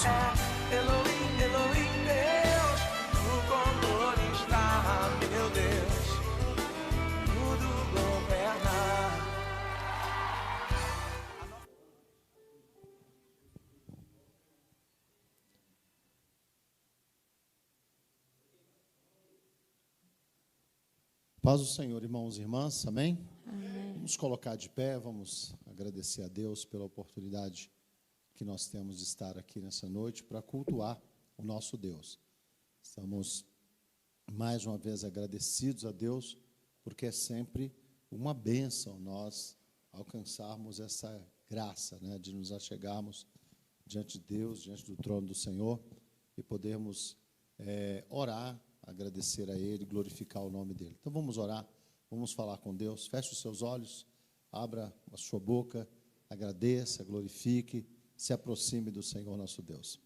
isso. Elohim, Elohim, Deus, o controle está, meu Deus, tudo governa. Paz do Senhor, irmãos e irmãs, amém? Amém. Vamos colocar de pé, vamos agradecer a Deus pela oportunidade que nós temos de estar aqui nessa noite para cultuar o nosso Deus. Estamos mais uma vez agradecidos a Deus, porque é sempre uma bênção nós alcançarmos essa graça, né, de nos achegarmos diante de Deus, diante do trono do Senhor, e podermos orar, agradecer a Ele, glorificar o nome dEle. Então vamos orar, vamos falar com Deus. Feche os seus olhos, abra a sua boca, agradeça, glorifique, se aproxime do Senhor nosso Deus.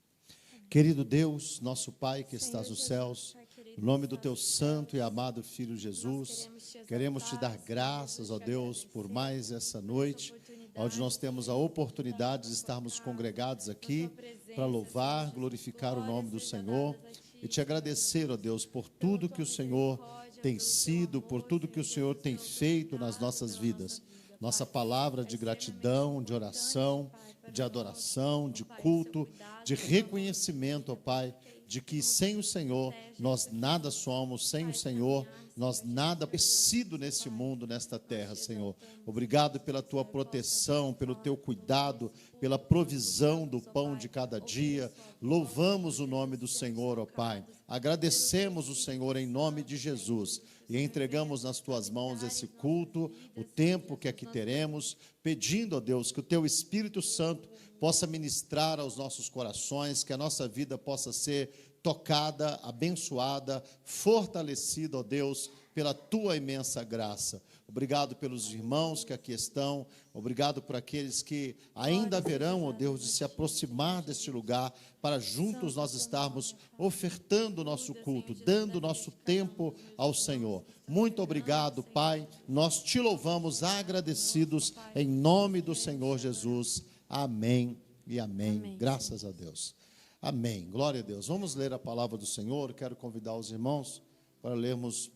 Querido Deus, nosso Pai que estás nos céus, no nome do teu santo e amado Filho Jesus, queremos te dar graças, ó Deus, por mais essa noite, onde nós temos a oportunidade de estarmos congregados aqui para louvar, glorificar o nome do Senhor e te agradecer, ó Deus, por tudo que o Senhor tem sido, por tudo que o Senhor tem feito nas nossas vidas. Nossa palavra de gratidão, de oração, de adoração, de culto, de reconhecimento, ó Pai, de que sem o Senhor nós nada somos, sem o Senhor nós nada parecido nesse mundo, nesta terra, Senhor. Obrigado pela tua proteção, pelo teu cuidado, pela provisão do pão de cada dia. Louvamos o nome do Senhor, ó Pai. Agradecemos o Senhor em nome de Jesus e entregamos nas tuas mãos esse culto, o tempo que aqui teremos, pedindo, ó Deus, que o teu Espírito Santo possa ministrar aos nossos corações, que a nossa vida possa ser tocada, abençoada, fortalecida, ó Deus, pela tua imensa graça. Obrigado pelos irmãos que aqui estão, obrigado por aqueles que ainda haverão, ó Deus, de se aproximar deste lugar, para juntos nós estarmos ofertando o nosso culto, dando o nosso tempo ao Senhor. Muito obrigado, Pai, nós te louvamos agradecidos em nome do Senhor Jesus. Amém e amém. Amém. Graças a Deus. Amém. Glória a Deus. Vamos ler a palavra do Senhor. Quero convidar os irmãos para lermos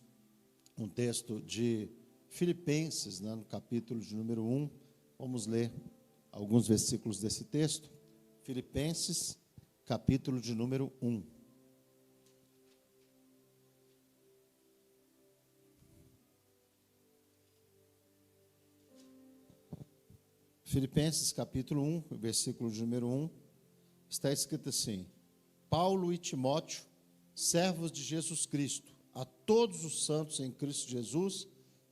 um texto de Filipenses, né, no capítulo de número 1. Vamos ler alguns versículos desse texto. Filipenses, capítulo de número 1. Filipenses, capítulo 1, versículo de número 1, está escrito assim: Paulo e Timóteo, servos de Jesus Cristo, a todos os santos em Cristo Jesus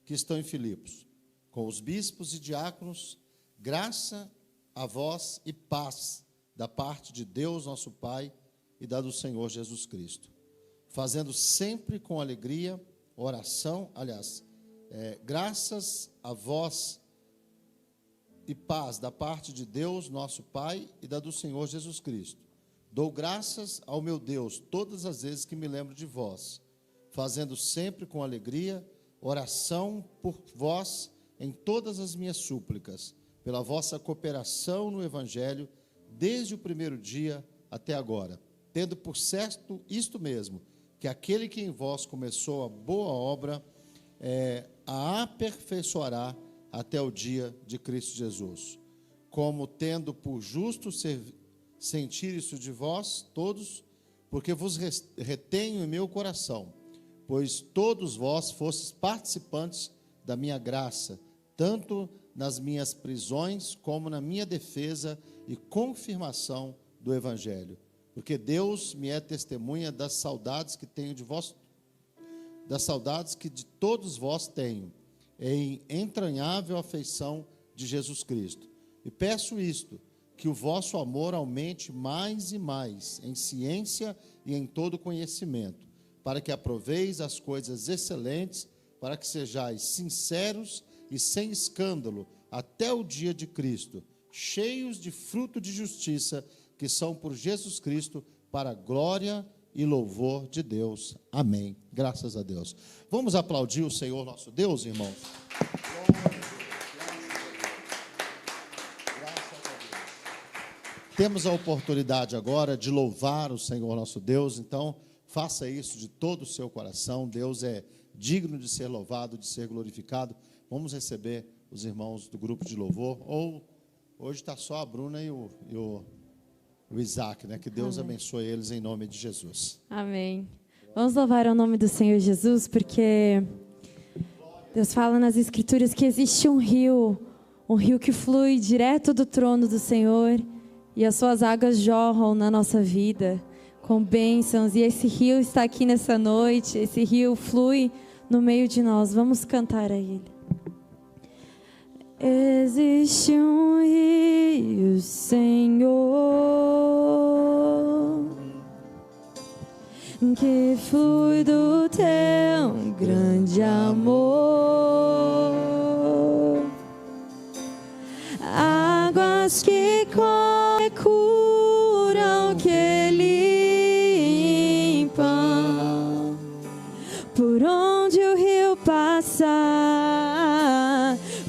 que estão em Filipos, com os bispos e diáconos, graça a vós e paz da parte de Deus nosso Pai e da do Senhor Jesus Cristo, fazendo sempre com alegria oração, graças a vós e paz da parte de Deus, nosso Pai, e da do Senhor Jesus Cristo. Dou graças ao meu Deus todas as vezes que me lembro de vós, fazendo sempre com alegria oração por vós em todas as minhas súplicas, pela vossa cooperação no Evangelho, desde o primeiro dia até agora, tendo por certo isto mesmo, que aquele que em vós começou a boa obra, a aperfeiçoará até o dia de Cristo Jesus. Como tendo por justo sentir isso de vós todos, porque vos retenho em meu coração, pois todos vós fostes participantes da minha graça, tanto nas minhas prisões como na minha defesa e confirmação do Evangelho. Porque Deus me é testemunha das saudades que tenho de vós, das saudades que de todos vós tenho, em entranhável afeição de Jesus Cristo. E peço isto, que o vosso amor aumente mais e mais, em ciência e em todo conhecimento, para que aproveis as coisas excelentes, para que sejais sinceros e sem escândalo, até o dia de Cristo, cheios de fruto de justiça, que são por Jesus Cristo, para a glória e louvor de Deus. Amém. Graças a Deus. Vamos aplaudir o Senhor nosso Deus, irmãos? Temos a oportunidade agora de louvar o Senhor nosso Deus, então faça isso de todo o seu coração. Deus é digno de ser louvado, de ser glorificado. Vamos receber os irmãos do grupo de louvor, ou hoje está só a Bruna e o Isaac, né? Que Deus abençoe eles em nome de Jesus. Amém. Vamos louvar o nome do Senhor Jesus, porque Deus fala nas Escrituras que existe um rio que flui direto do trono do Senhor, e as suas águas jorram na nossa vida com bênçãos, e esse rio está aqui nessa noite, esse rio flui no meio de nós. Vamos cantar a Ele. Existe um rio, Senhor, que flui do teu grande amor, águas que correm, curam, que limpam, por onde o rio passar,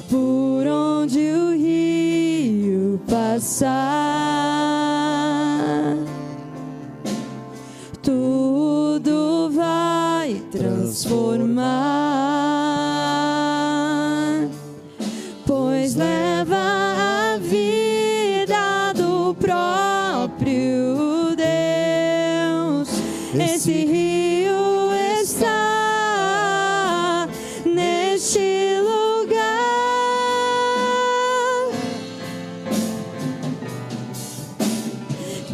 por onde o rio passar, tudo vai transformar, pois leva a vida do próprio Deus. Esse rio está neste lugar.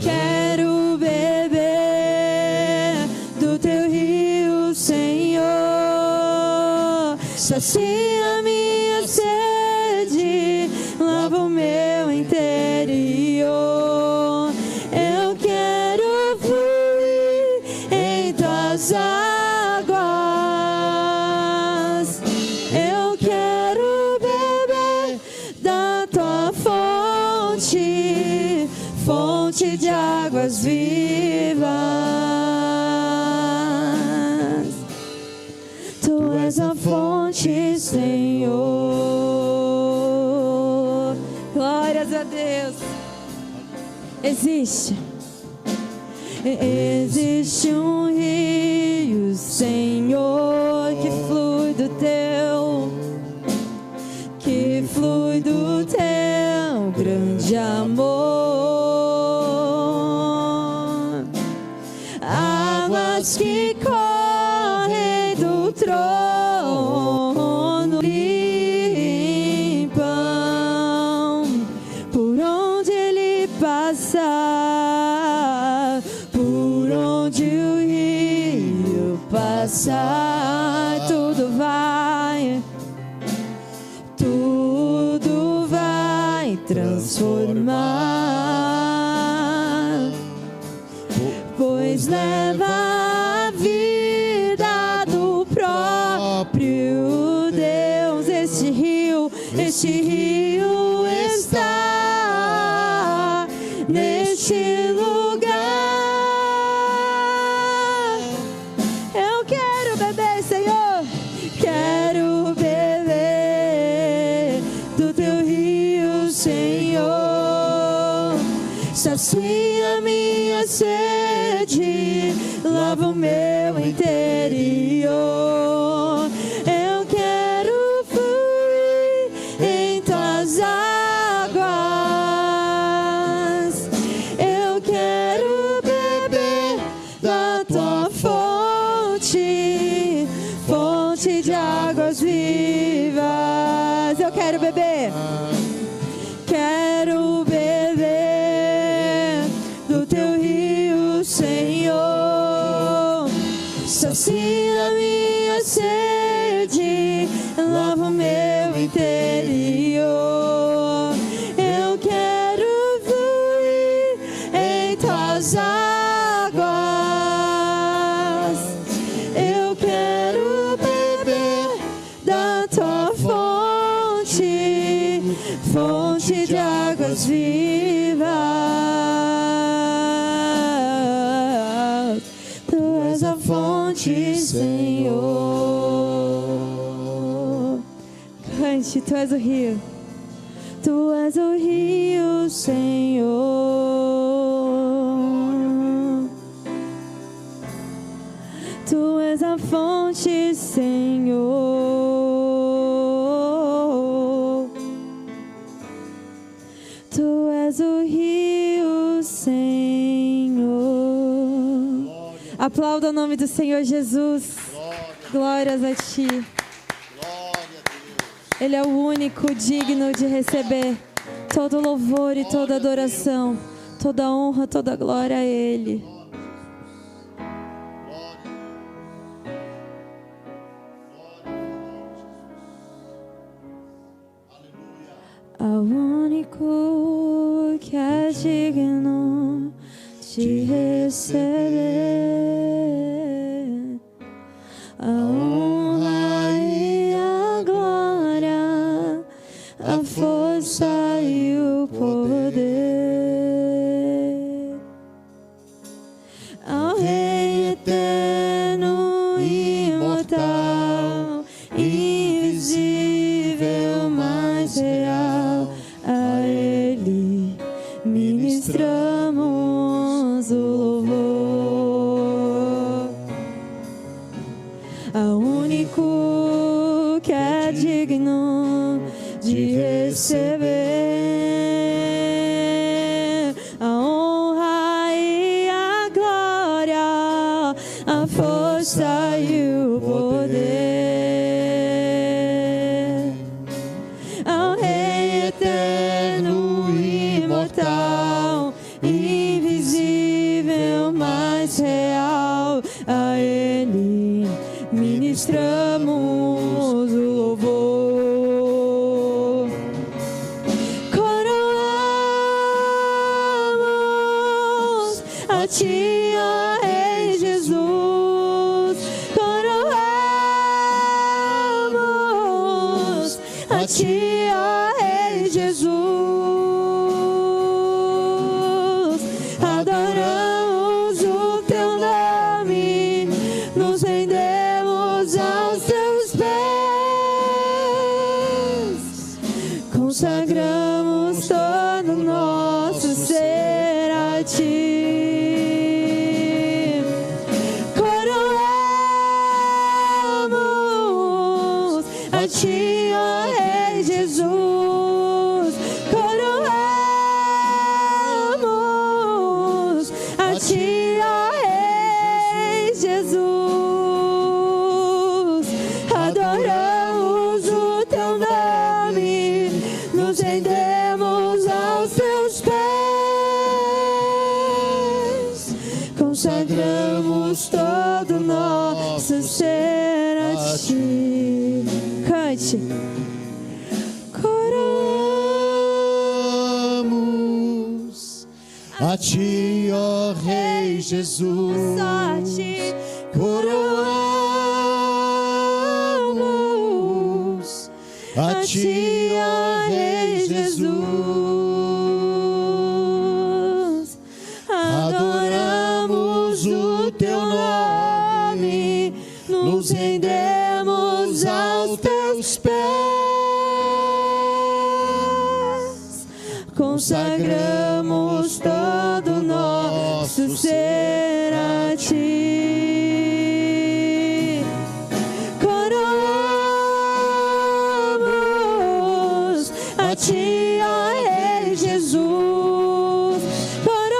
Quero beber do teu rio, Senhor. Sacia minha sede, lava o meu interior. Eu quero fluir em tuas águas. Eu quero beber da tua fonte, fonte de águas vivas. Tu és a fonte, Senhor. Glórias a Deus. Existe um rio, Senhor, que flui do teu grande amor, águas que correm do trono, limpam, por onde ele passar, por onde o rio passar, tudo vai transformar, pois leva a vida do próprio Deus. Este rio está neste lugar. Eu quero beber, Senhor, quero beber do teu rio, Senhor. Sacia minha sede, lava o meu interior. Eu quero fluir em tuas águas. Eu quero beber da tua fonte, fonte de águas vivas. Eu quero beber. Quero beber do teu rio, Senhor. Sacia minha sede, lava o meu interior. Eu quero fluir em tuas águas. Eu quero beber da tua fonte, fonte de águas vivas. Tu és a fonte, Senhor. Cante, tu és o rio. Tu és o rio, Senhor. a fonte, Senhor. Tu és o rio, Senhor. Aplauda o nome do Senhor Jesus. Glórias a Ti. Ele é o único digno de receber todo louvor e toda adoração, toda honra, toda glória a Ele. Ao único que é digno de receber a honra e a glória, a força e o poder, ao Rei eterno, imortal, invisível, mas real, a Ele ministramos o louvor. Ao único que é digno de receber a honra e a glória, a força e o poder, ao Rei eterno, imortal, invisível, mas real, a Ele ministramos o louvor. Coroamos a Ti, ó Rei Jesus. Coroamos a Ti, ó Rei Jesus. Adoramos o Teu nome, nos rendemos aos Teus pés, consagramos todo o nosso ser a Ti. Coroamos a Ti, ó Rei Jesus. Coroamos a Ti, ó Rei Jesus. Adoramos o Teu nome, nos rendemos aos Teus pés, consagramos todo o nosso ser a Ti. Cante. Coroamos a Ti, ó Rei Jesus. Só a Ti. Coroamos a Ti, ó Rei Jesus. Adoramos o Teu nome, nos rendemos aos Teus pés, consagramos todo o nosso ser a Ti. Coroamos a Ti, ó Rei Jesus. Coroamos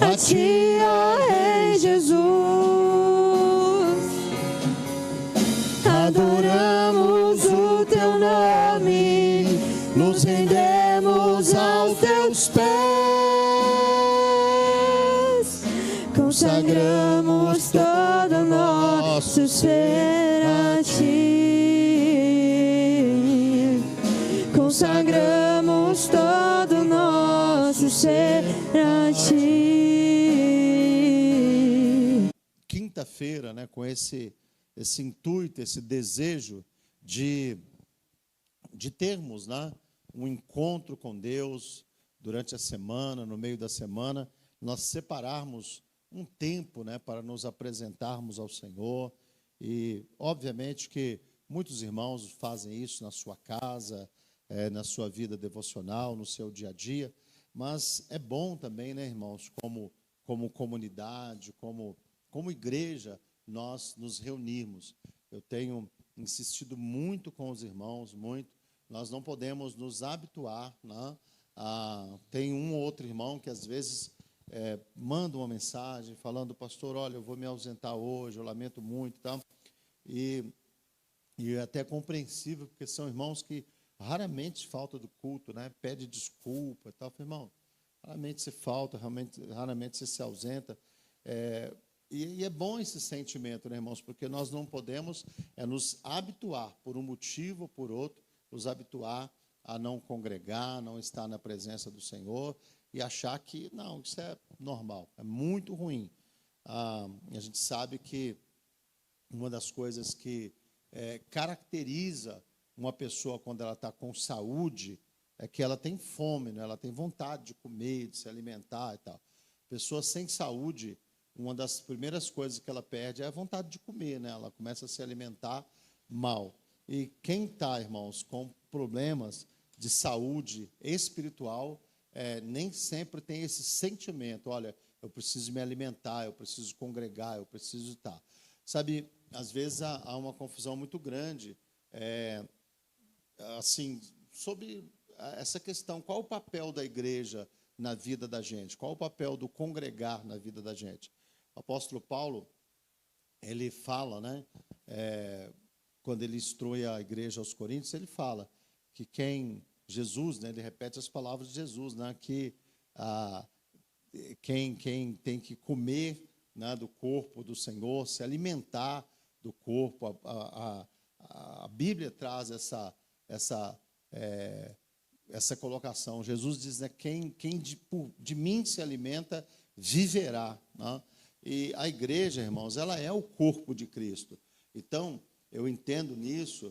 a Ti, ó Rei Jesus. Adoramos o Teu nome, nos rendemos aos Teus pés, consagramos todo o nosso ser a Ti. Consagramos todo o nosso ser a Ti. Quinta-feira, né, com esse intuito, esse desejo de termos, né, um encontro com Deus durante a semana, no meio da semana, nós separarmos um tempo, né, para nos apresentarmos ao Senhor. E, obviamente, que muitos irmãos fazem isso na sua casa, na sua vida devocional, no seu dia a dia, mas é bom também, né, irmãos, como como comunidade, como igreja, nós nos reunirmos. Eu tenho insistido muito com os irmãos, muito. Nós não podemos nos habituar, né? Tem um ou outro irmão que às vezes manda uma mensagem falando: pastor, olha, eu vou me ausentar hoje, eu lamento muito, tá? E é até compreensível, porque são irmãos que raramente falta do culto, né? Pede desculpa e tal. Eu falei, irmão, raramente você falta, raramente você se ausenta. E é bom esse sentimento, né, irmãos? Porque nós não podemos nos habituar, por um motivo ou por outro, nos habituar a não congregar, não estar na presença do Senhor e achar que, não, isso é normal. É muito ruim. A gente sabe que uma das coisas que caracteriza uma pessoa quando ela está com saúde é que ela tem fome, né? Ela tem vontade de comer, de se alimentar e tal. Pessoa sem saúde, uma das primeiras coisas que ela perde é a vontade de comer, né? Ela começa a se alimentar mal. E quem está, irmãos, com problemas de saúde espiritual, nem sempre tem esse sentimento: olha, eu preciso me alimentar, eu preciso congregar, eu preciso estar. Sabe, às vezes há uma confusão muito grande, assim, sobre essa questão: qual o papel da igreja na vida da gente? Qual o papel do congregar na vida da gente? O apóstolo Paulo, ele fala, né, quando ele instrui a igreja aos Coríntios, ele fala que Jesus, né, ele repete as palavras de Jesus, né, que quem tem que comer, né, do corpo do Senhor, se alimentar do corpo, a Bíblia traz essa colocação. Jesus diz, né, quem de mim se alimenta, viverá, né? E a igreja, irmãos, ela é o corpo de Cristo. Então, eu entendo nisso.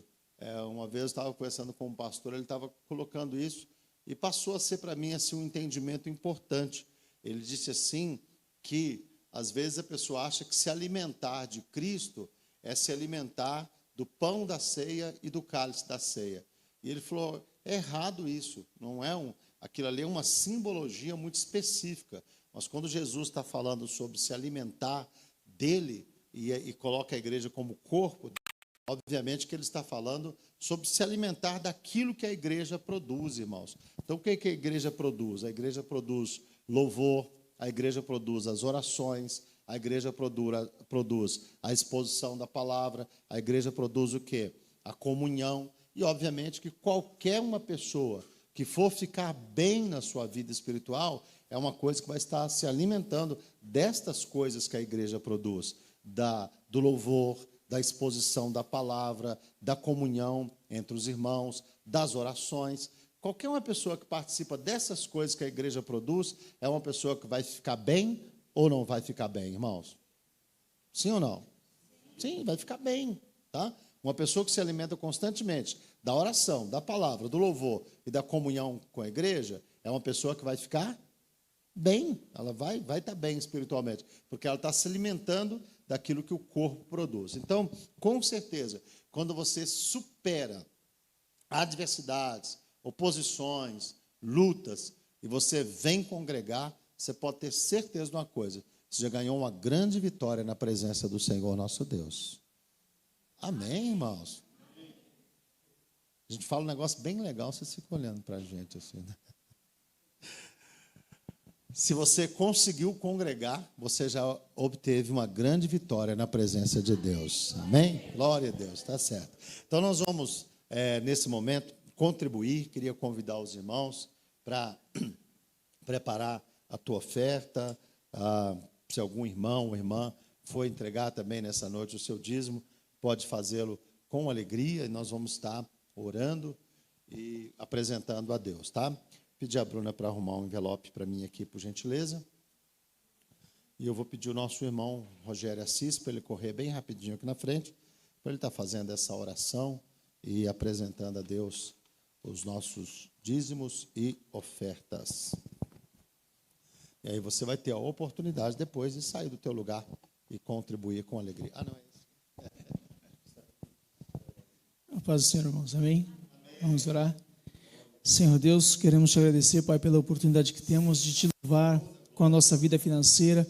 Uma vez eu estava conversando com um pastor, ele estava colocando isso, e passou a ser para mim assim, um entendimento importante. Ele disse assim, que às vezes a pessoa acha que se alimentar de Cristo é se alimentar do pão da ceia e do cálice da ceia. E ele falou, é errado isso, não é aquilo ali é uma simbologia muito específica. Mas quando Jesus está falando sobre se alimentar dele e coloca a igreja como corpo, obviamente que ele está falando sobre se alimentar daquilo que a igreja produz, irmãos. Então, o que a igreja produz? A igreja produz louvor, a igreja produz as orações, a igreja produz a exposição da palavra, a igreja produz o quê? A comunhão. E, obviamente, que qualquer uma pessoa que for ficar bem na sua vida espiritual é uma coisa que vai estar se alimentando destas coisas que a igreja produz, do louvor, da exposição da palavra, da comunhão entre os irmãos, das orações. Qualquer uma pessoa que participa dessas coisas que a igreja produz é uma pessoa que vai ficar bem ou não vai ficar bem, irmãos? Sim ou não? Sim, vai ficar bem, tá? Uma pessoa que se alimenta constantemente da oração, da palavra, do louvor e da comunhão com a igreja é uma pessoa que vai ficar bem, ela vai estar bem espiritualmente, porque ela está se alimentando daquilo que o corpo produz. Então, com certeza, quando você supera adversidades, oposições, lutas, e você vem congregar, você pode ter certeza de uma coisa: você já ganhou uma grande vitória na presença do Senhor nosso Deus. Amém, irmãos? A gente fala um negócio bem legal, você fica olhando para a gente assim, né? Se você conseguiu congregar, você já obteve uma grande vitória na presença de Deus. Amém? Glória a Deus, está certo. Então, nós vamos, nesse momento, contribuir. Queria convidar os irmãos para preparar a tua oferta. Se algum irmão ou irmã for entregar também nessa noite o seu dízimo, pode fazê-lo com alegria, e nós vamos estar orando e apresentando a Deus, tá? Pedir a Bruna para arrumar um envelope para mim aqui, por gentileza. E eu vou pedir o nosso irmão Rogério Assis para ele correr bem rapidinho aqui na frente, para ele estar fazendo essa oração e apresentando a Deus os nossos dízimos e ofertas. E aí você vai ter a oportunidade depois de sair do teu lugar e contribuir com alegria. Não é isso? A paz do Senhor, irmãos. Amém? Vamos orar. Senhor Deus, queremos te agradecer, Pai, pela oportunidade que temos de te louvar, com a nossa vida financeira.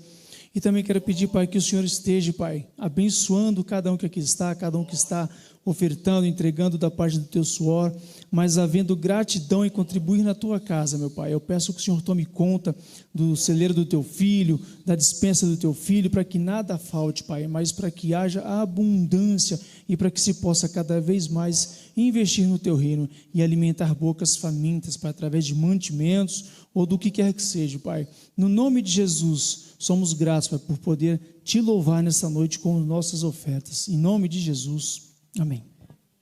E também quero pedir, Pai, que o Senhor esteja, Pai, abençoando cada um que aqui está, cada um que está ofertando, entregando da parte do teu suor, mas havendo gratidão em contribuir na tua casa, meu Pai. Eu peço que o Senhor tome conta do celeiro do teu filho, da despensa do teu filho, para que nada falte, Pai, mas para que haja abundância e para que se possa cada vez mais investir no teu reino e alimentar bocas famintas, Pai, através de mantimentos ou do que quer que seja, Pai. No nome de Jesus, somos gratos, Pai, por poder te louvar nessa noite com nossas ofertas. Em nome de Jesus, amém.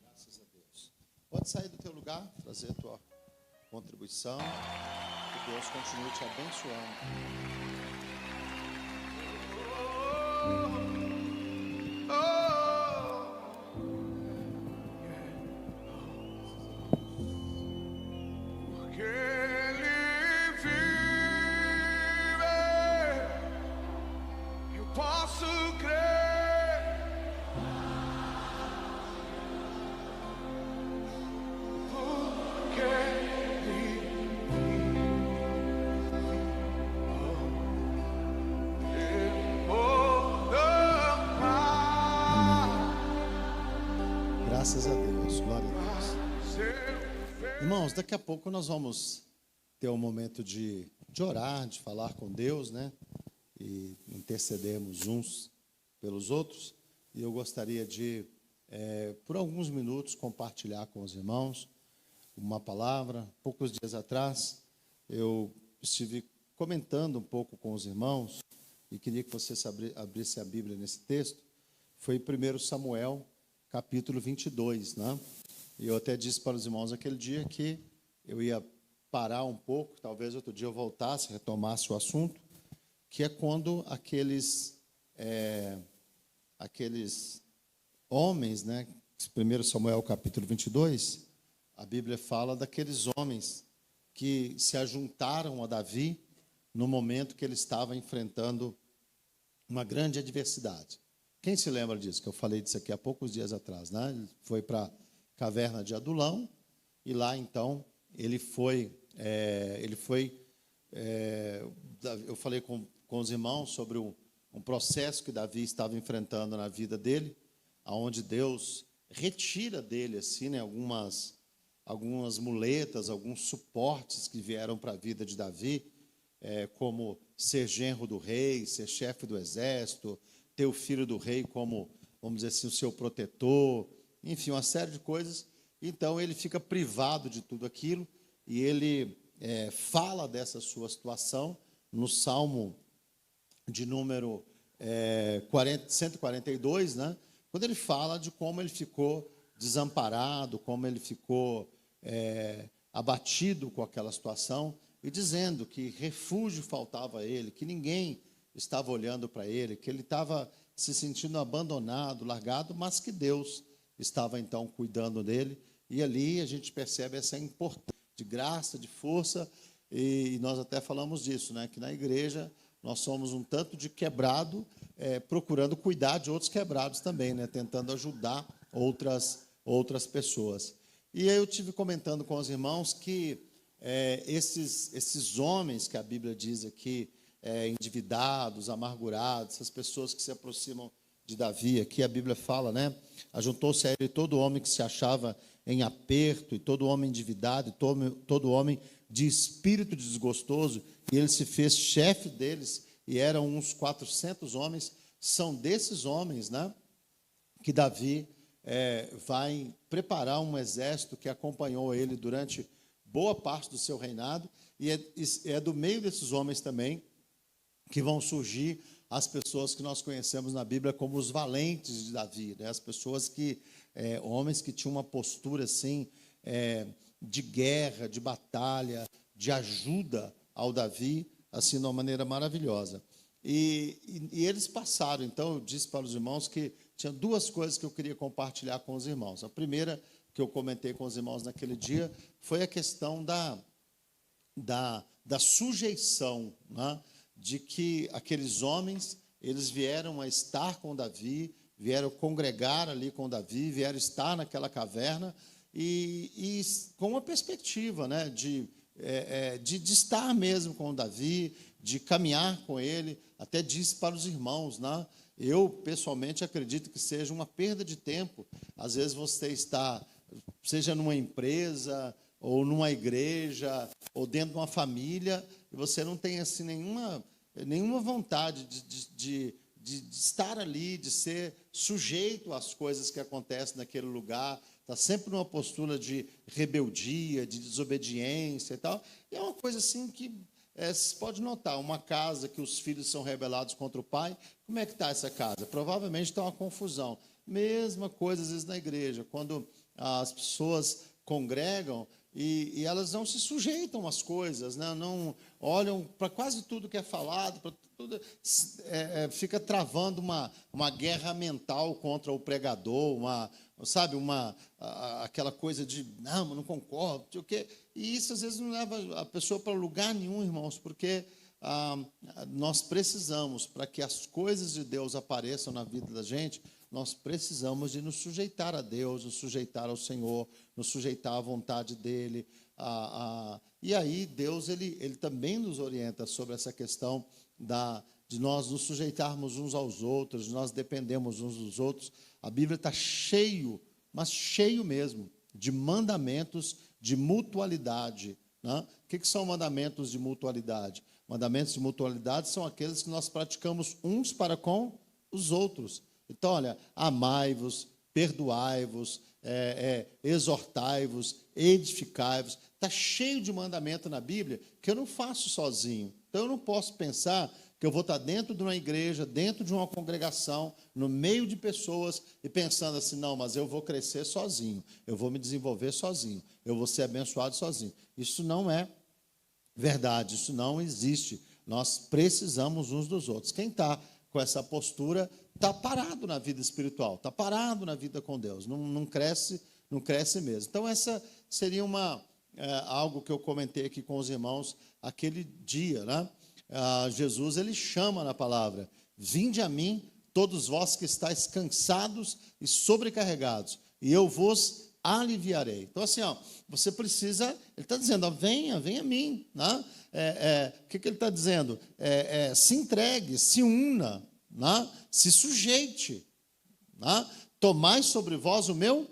Graças a Deus. Pode sair do teu lugar, trazer a tua contribuição. Que Deus continue te abençoando. Porque Ele vive, eu posso crer. Porque Ele vive, eu vou dançar. Graças a Deus. Glória a Deus. Seu Irmãos, daqui a pouco nós vamos ter um momento de orar, de falar com Deus, né? E intercedermos uns pelos outros. E eu gostaria de, por alguns minutos, compartilhar com os irmãos uma palavra. Poucos dias atrás, eu estive comentando um pouco com os irmãos e queria que você abrisse a Bíblia nesse texto. Foi 1 Samuel, capítulo 22, né? E eu até disse para os irmãos aquele dia que eu ia parar um pouco, talvez outro dia eu voltasse, retomasse o assunto, que é quando aqueles homens, né? 1 Samuel capítulo 22, a Bíblia fala daqueles homens que se ajuntaram a Davi no momento que ele estava enfrentando uma grande adversidade. Quem se lembra disso? Que eu falei disso aqui há poucos dias atrás, né? Ele foi para a caverna de Adulão e lá então eu falei com os irmãos sobre um processo que Davi estava enfrentando na vida dele, aonde Deus retira dele assim, né, algumas muletas, alguns suportes que vieram para a vida de Davi, como ser genro do rei, ser chefe do exército, ter o filho do rei como, vamos dizer assim, o seu protetor, enfim, uma série de coisas. Então ele fica privado de tudo aquilo e ele fala dessa sua situação no Salmo de número 142, né? Quando ele fala de como ele ficou desamparado, como ele ficou abatido com aquela situação e dizendo que refúgio faltava a ele, que ninguém estava olhando para ele, que ele estava se sentindo abandonado, largado, mas que Deus estava então cuidando dele. E ali a gente percebe essa importância de graça, de força, e nós até falamos disso, né? Que na igreja nós somos um tanto de quebrado, procurando cuidar de outros quebrados também, né? Tentando ajudar outras pessoas. E aí eu tive comentando com os irmãos que esses homens que a Bíblia diz aqui, endividados, amargurados, essas pessoas que se aproximam de Davi, aqui a Bíblia fala, né? Ajuntou-se a ele todo homem que se achava em aperto, e todo homem endividado, e todo homem de espírito desgostoso, e ele se fez chefe deles, e eram uns 400 homens. São desses homens, né, que Davi vai preparar um exército que acompanhou ele durante boa parte do seu reinado, e é do meio desses homens também que vão surgir as pessoas que nós conhecemos na Bíblia como os valentes de Davi, né? As pessoas homens que tinham uma postura assim, de guerra, de batalha, de ajuda ao Davi, assim, de uma maneira maravilhosa. E eles passaram, então eu disse para os irmãos que tinha duas coisas que eu queria compartilhar com os irmãos. A primeira que eu comentei com os irmãos naquele dia foi a questão da sujeição, né? De que aqueles homens, eles vieram a estar com Davi, vieram congregar ali com Davi, vieram estar naquela caverna e com uma perspectiva, né, de estar mesmo com Davi, de caminhar com ele. Até disse para os irmãos, né? Eu, pessoalmente, acredito que seja uma perda de tempo. Às vezes você está, seja numa empresa, ou numa igreja, ou dentro de uma família, e você não tem assim, nenhuma vontade de estar ali, de ser sujeito às coisas que acontecem naquele lugar. Está sempre numa postura de rebeldia, de desobediência e tal. E é uma coisa assim que você pode notar, uma casa que os filhos são rebelados contra o pai, como é que está essa casa? Provavelmente está uma confusão. Mesma coisa, às vezes, na igreja, quando as pessoas congregam e elas não se sujeitam às coisas, né? Não olham para quase tudo que é falado, para tudo, fica travando uma guerra mental contra o pregador, aquela coisa de, não concordo, não sei o quê. E isso, às vezes, não leva a pessoa para lugar nenhum, irmãos, porque nós precisamos, para que as coisas de Deus apareçam na vida da gente, nós precisamos de nos sujeitar a Deus, nos sujeitar ao Senhor, nos sujeitar à vontade dEle. E aí, Deus ele também nos orienta sobre essa questão de nós nos sujeitarmos uns aos outros, de nós dependemos uns dos outros. A Bíblia está cheio, mas cheio mesmo, de mandamentos de mutualidade, né? O que são mandamentos de mutualidade? Mandamentos de mutualidade são aqueles que nós praticamos uns para com os outros. Então, olha, amai-vos, perdoai-vos, exortai-vos, edificai-vos. Está cheio de mandamento na Bíblia que eu não faço sozinho. Então, eu não posso pensar que eu vou estar dentro de uma igreja, dentro de uma congregação, no meio de pessoas, e pensando assim, não, mas eu vou crescer sozinho, eu vou me desenvolver sozinho, eu vou ser abençoado sozinho. Isso não é verdade, isso não existe. Nós precisamos uns dos outros. Quem está com essa postura está parado na vida espiritual, está parado na vida com Deus, não cresce mesmo. Então, essa seria algo que eu comentei aqui com os irmãos aquele dia, né? Jesus, ele chama na palavra, vinde a mim, todos vós que estáis cansados e sobrecarregados, e eu vos aliviarei. Então, assim, você precisa, ele está dizendo, venha a mim, né? O que ele está dizendo? Se entregue, se una, né? Se sujeite, né? Tomai sobre vós o meu.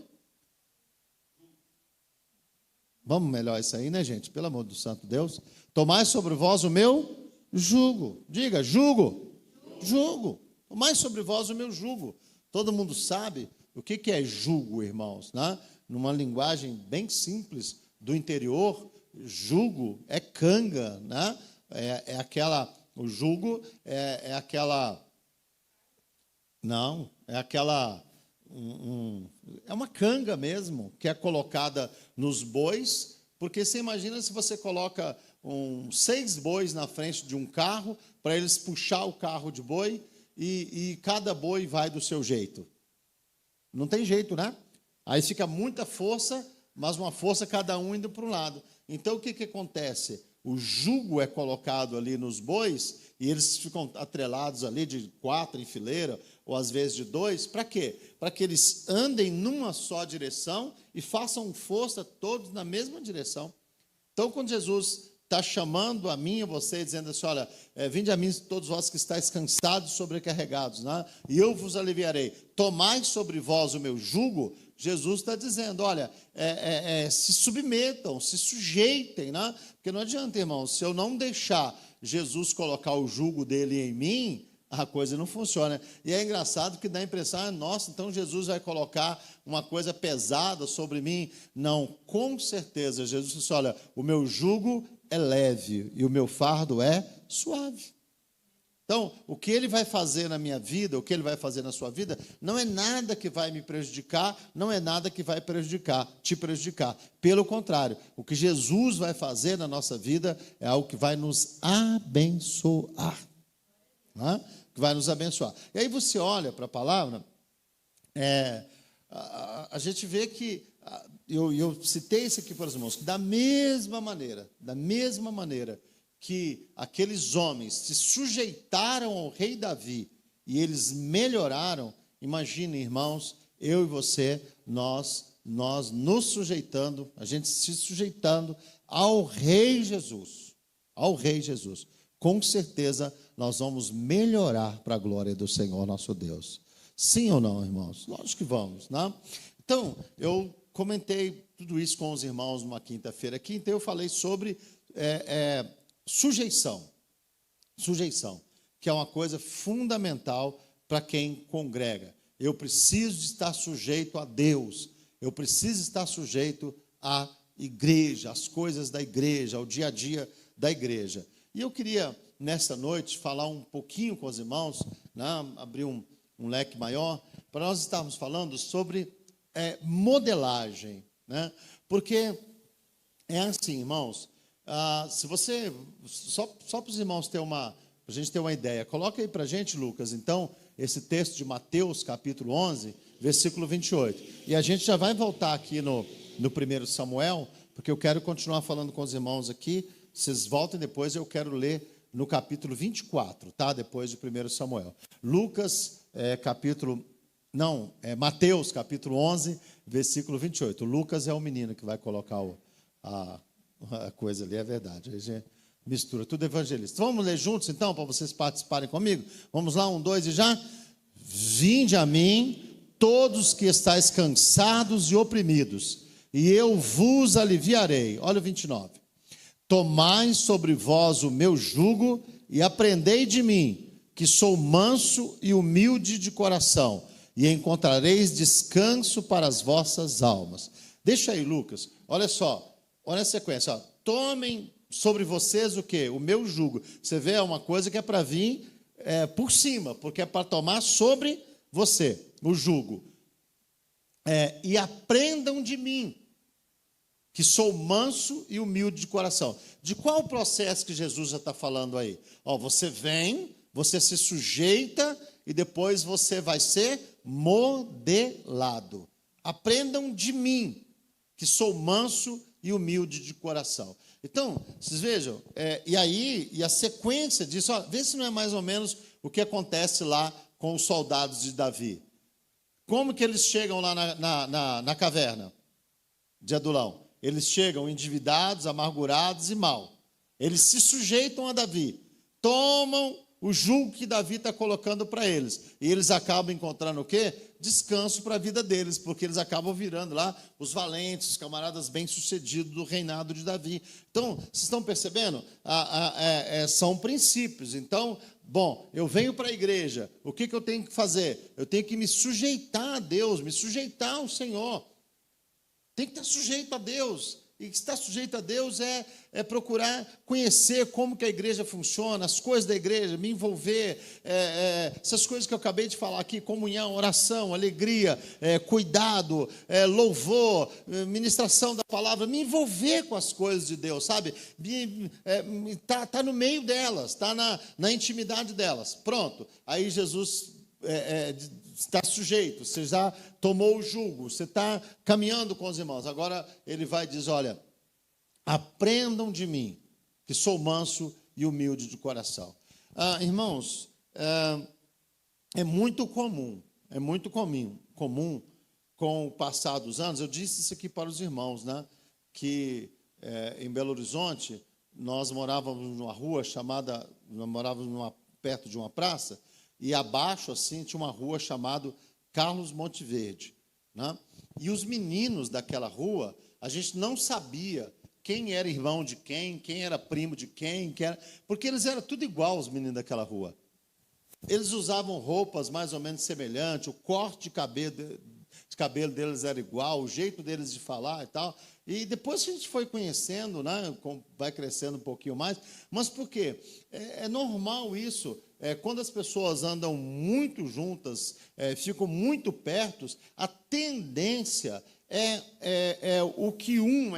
Vamos melhor isso aí, né, gente? Pelo amor do santo Deus. Tomai sobre vós o meu jugo. Diga, jugo. Jugo. Tomai sobre vós o meu jugo. Todo mundo sabe o que é jugo, irmãos, né? Numa linguagem bem simples do interior, jugo é canga, né? O jugo é aquela. Não, é aquela. É uma canga mesmo, que é colocada nos bois, porque você imagina se você coloca 6 bois na frente de um carro, para eles puxar o carro de boi, e cada boi vai do seu jeito. Não tem jeito, né? Aí fica muita força, mas uma força cada um indo para um lado. Então, o que acontece? O jugo é colocado ali nos bois, e eles ficam atrelados ali de 4 em fileira, ou às vezes de 2, para quê? Para que eles andem numa só direção e façam força todos na mesma direção. Então, quando Jesus está chamando a mim e você, dizendo assim, olha, vinde a mim todos vós que estáis cansados e sobrecarregados, né? E eu vos aliviarei. Tomai sobre vós o meu jugo. Jesus está dizendo, olha, se submetam, se sujeitem, né? Porque não adianta, irmãos, se eu não deixar Jesus colocar o jugo dele em mim, a coisa não funciona. E é engraçado que dá a impressão, nossa, então Jesus vai colocar uma coisa pesada sobre mim. Não, com certeza, Jesus disse, olha, o meu jugo é leve e o meu fardo é suave. Então, o que ele vai fazer na minha vida, o que ele vai fazer na sua vida, não é nada que vai me prejudicar, não é nada que vai te prejudicar. Pelo contrário, o que Jesus vai fazer na nossa vida é algo que vai nos abençoar. Né? Que vai nos abençoar. E aí você olha para a palavra, a gente vê que, eu citei isso aqui para os irmãos, que da mesma maneira que aqueles homens se sujeitaram ao rei Davi e eles melhoraram, imagine, irmãos, eu e você, nós nos sujeitando, a gente se sujeitando ao rei Jesus, com certeza nós vamos melhorar para a glória do Senhor nosso Deus. Sim ou não, irmãos? Lógico que vamos, né? Então, eu comentei tudo isso com os irmãos numa quinta-feira aqui, então eu falei sobre sujeição. Sujeição, que é uma coisa fundamental para quem congrega. Eu preciso de estar sujeito a Deus, eu preciso estar sujeito à igreja, às coisas da igreja, ao dia a dia da igreja. E eu queria, nesta noite, falar um pouquinho com os irmãos, né, abrir um leque maior, para nós estarmos falando sobre modelagem, né? Porque é assim, irmãos, se você, só para os irmãos terem para a gente ter uma ideia, coloca aí para a gente, Lucas, então, esse texto de Mateus, capítulo 11, versículo 28. E a gente já vai voltar aqui no 1 Samuel, porque eu quero continuar falando com os irmãos aqui. Vocês voltem depois, eu quero ler no capítulo 24, tá? Depois de 1 Samuel. Mateus, capítulo 11, versículo 28. O Lucas é o menino que vai colocar a coisa ali, é verdade. A gente mistura tudo evangelista. Vamos ler juntos, então, para vocês participarem comigo? Vamos lá, 1, 2 e já? Vinde a mim, todos que estáis cansados e oprimidos, e eu vos aliviarei. Olha o 29. Tomai sobre vós o meu jugo e aprendei de mim, que sou manso e humilde de coração, e encontrareis descanso para as vossas almas. Deixa aí, Lucas. Olha só, olha a sequência. Ó. Tomem sobre vocês o quê? O meu jugo. Você vê, é uma coisa que é para vir por cima, porque é para tomar sobre você o jugo. E aprendam de mim, que sou manso e humilde de coração. De qual processo que Jesus já está falando aí? Ó, você vem, você se sujeita e depois você vai ser modelado. Aprendam de mim, que sou manso e humilde de coração. Então, vocês vejam, e a sequência disso, ó, vê se não é mais ou menos o que acontece lá com os soldados de Davi. Como que eles chegam lá na caverna de Adulão? Eles chegam endividados, amargurados e mal. Eles se sujeitam a Davi, tomam o jugo que Davi está colocando para eles. E eles acabam encontrando o quê? Descanso para a vida deles, porque eles acabam virando lá os valentes, os camaradas bem-sucedidos do reinado de Davi. Então, vocês estão percebendo? São princípios. Então, bom, eu venho para a igreja, o que eu tenho que fazer? Eu tenho que me sujeitar a Deus, me sujeitar ao Senhor. Tem que estar sujeito a Deus. E estar sujeito a Deus é procurar conhecer como que a igreja funciona, as coisas da igreja, me envolver, essas coisas que eu acabei de falar aqui, comunhão, oração, alegria, cuidado, louvor, ministração da palavra, me envolver com as coisas de Deus, sabe? Tá no meio delas, tá na intimidade delas. Pronto, aí Jesus está sujeito, você já tomou o jugo, você está caminhando com os irmãos. Agora ele vai e diz, olha, aprendam de mim, que sou manso e humilde de coração. Irmãos, é muito comum com o passar dos anos, eu disse isso aqui para os irmãos, né, que em Belo Horizonte, nós morávamos numa rua perto de uma praça, e abaixo, assim, tinha uma rua chamada Carlos Monteverde, né? E os meninos daquela rua, a gente não sabia quem era irmão de quem era primo de quem era, porque eles eram tudo igual, os meninos daquela rua. Eles usavam roupas mais ou menos semelhantes, o corte de cabelo deles era igual, o jeito deles de falar e tal. E depois que a gente foi conhecendo, né, vai crescendo um pouquinho mais, mas por quê? É normal isso. Quando as pessoas andam muito juntas, ficam muito perto, a tendência o que um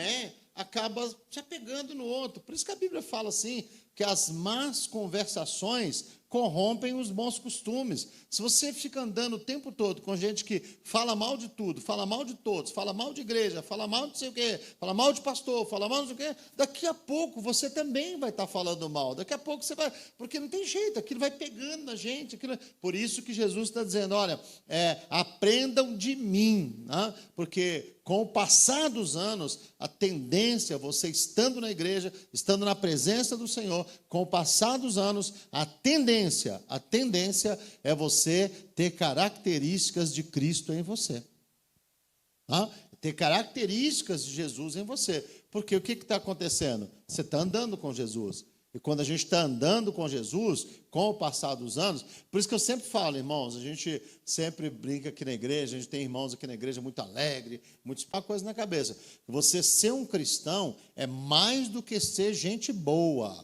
acaba se apegando no outro. Por isso que a Bíblia fala assim, que as más conversações corrompem os bons costumes. Se você fica andando o tempo todo com gente que fala mal de tudo, fala mal de todos, fala mal de igreja, fala mal de não sei o quê, fala mal de pastor, fala mal de não sei o quê, daqui a pouco você também vai estar falando mal. Daqui a pouco você vai... Porque não tem jeito, aquilo vai pegando na gente. Por isso que Jesus está dizendo, olha, aprendam de mim, né? Porque Com o passar dos anos, a tendência, você estando na igreja, estando na presença do Senhor, com o passar dos anos, a tendência é você ter características de Cristo em você. Ter características de Jesus em você. Porque o que está acontecendo? Você está andando com Jesus. E quando a gente está andando com Jesus, com o passar dos anos, por isso que eu sempre falo, irmãos, a gente sempre brinca aqui na igreja, a gente tem irmãos aqui na igreja muito alegre, muito uma coisa na cabeça. Você ser um cristão é mais do que ser gente boa.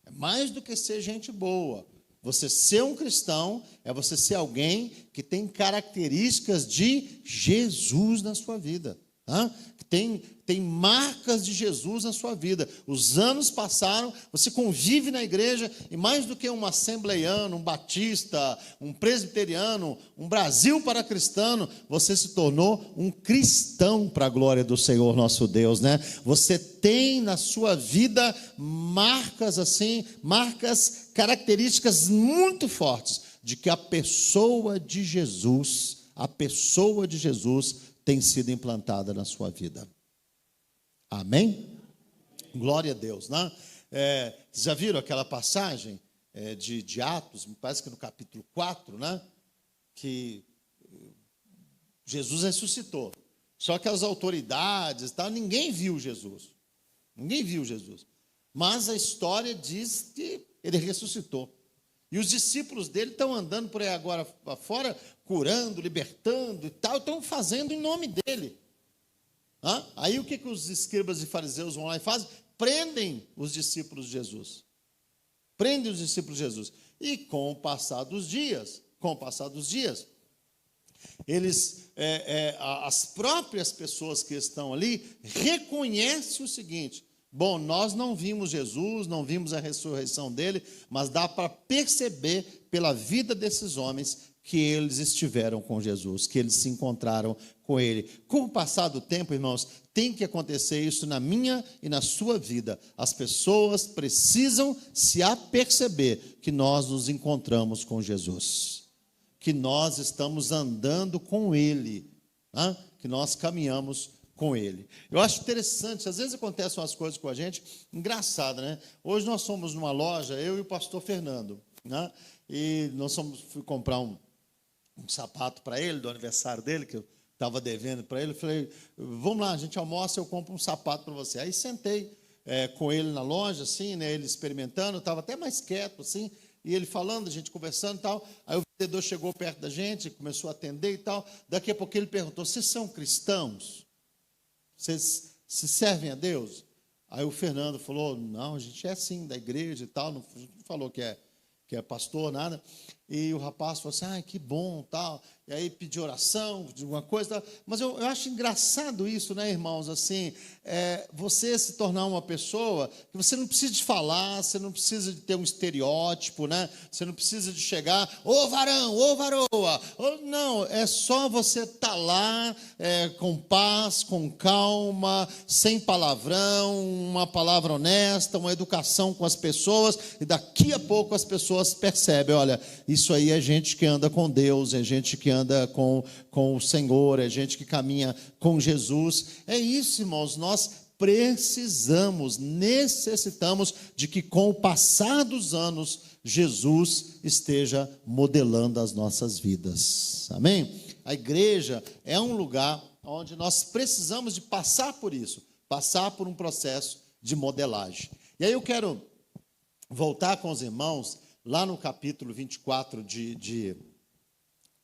É mais do que ser gente boa. Você ser um cristão é você ser alguém que tem características de Jesus na sua vida. Tem marcas de Jesus na sua vida. Os anos passaram, você convive na igreja, e mais do que um assembleiano, um batista, um presbiteriano, um Brasil para cristão, você se tornou um cristão para a glória do Senhor nosso Deus, né? Você tem na sua vida marcas assim, características muito fortes de que a pessoa de Jesus tem sido implantada na sua vida. Amém? Glória a Deus, né? Vocês já viram aquela passagem de Atos, me parece que no capítulo 4, né? Que Jesus ressuscitou. Só que as autoridades, ninguém viu Jesus. Ninguém viu Jesus. Mas a história diz que ele ressuscitou. E os discípulos dele estão andando por aí agora fora, curando, libertando e tal, estão fazendo em nome dele. Aí o que os escribas e fariseus vão lá e fazem? Prendem os discípulos de Jesus. Prendem os discípulos de Jesus. E com o passar dos dias, as próprias pessoas que estão ali reconhecem o seguinte: bom, nós não vimos Jesus, não vimos a ressurreição dele, mas dá para perceber pela vida desses homens que eles estiveram com Jesus, que eles se encontraram com ele. Com o passar do tempo, irmãos, tem que acontecer isso na minha e na sua vida. As pessoas precisam se aperceber que nós nos encontramos com Jesus, que nós estamos andando com ele, que nós caminhamos com ele. Eu acho interessante, às vezes acontecem umas coisas com a gente, engraçada, né? Hoje nós fomos numa loja, eu e o pastor Fernando, né? E nós fui comprar um sapato para ele, do aniversário dele, que eu estava devendo para ele. Eu falei, vamos lá, a gente almoça, eu compro um sapato para você. Aí sentei com ele na loja, assim, né? Ele experimentando, estava até mais quieto, assim, e ele falando, a gente conversando e tal. Aí o vendedor chegou perto da gente, começou a atender e tal. Daqui a pouco ele perguntou: vocês são cristãos? Vocês se servem a Deus? Aí o Fernando falou: não, a gente é assim, da igreja e tal. Não falou que é pastor, nada. E o rapaz falou assim: que bom, tal. E aí pediu oração, de alguma coisa. Mas eu acho engraçado isso, né, irmãos? Assim, você se tornar uma pessoa que você não precisa de falar, você não precisa de ter um estereótipo, né? Você não precisa de chegar, ô varão, ô varoa. Não, é só você estar lá com paz, com calma, sem palavrão, uma palavra honesta, uma educação com as pessoas, e daqui a pouco as pessoas percebem: olha, isso aí é gente que anda com Deus, é gente que anda com o Senhor, é gente que caminha com Jesus. É isso, irmãos, nós necessitamos de que com o passar dos anos, Jesus esteja modelando as nossas vidas. Amém? A igreja é um lugar onde nós precisamos de passar por isso, passar por um processo de modelagem. E aí eu quero voltar com os irmãos lá no capítulo 24 de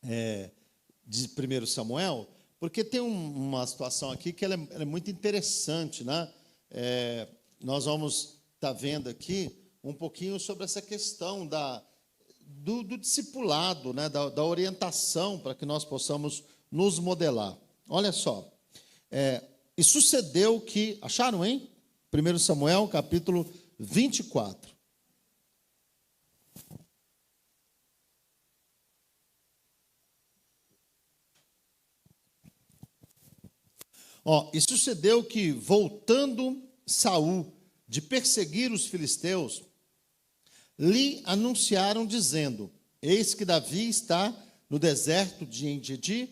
1 Samuel, porque tem uma situação aqui que ela é muito interessante, né? Nós vamos estar vendo aqui um pouquinho sobre essa questão do discipulado, né? da orientação para que nós possamos nos modelar. Olha só, e sucedeu que, acharam, hein? 1 Samuel, capítulo 24. E sucedeu que, voltando Saul de perseguir os filisteus, lhe anunciaram, dizendo: eis que Davi está no deserto de En-Gedi.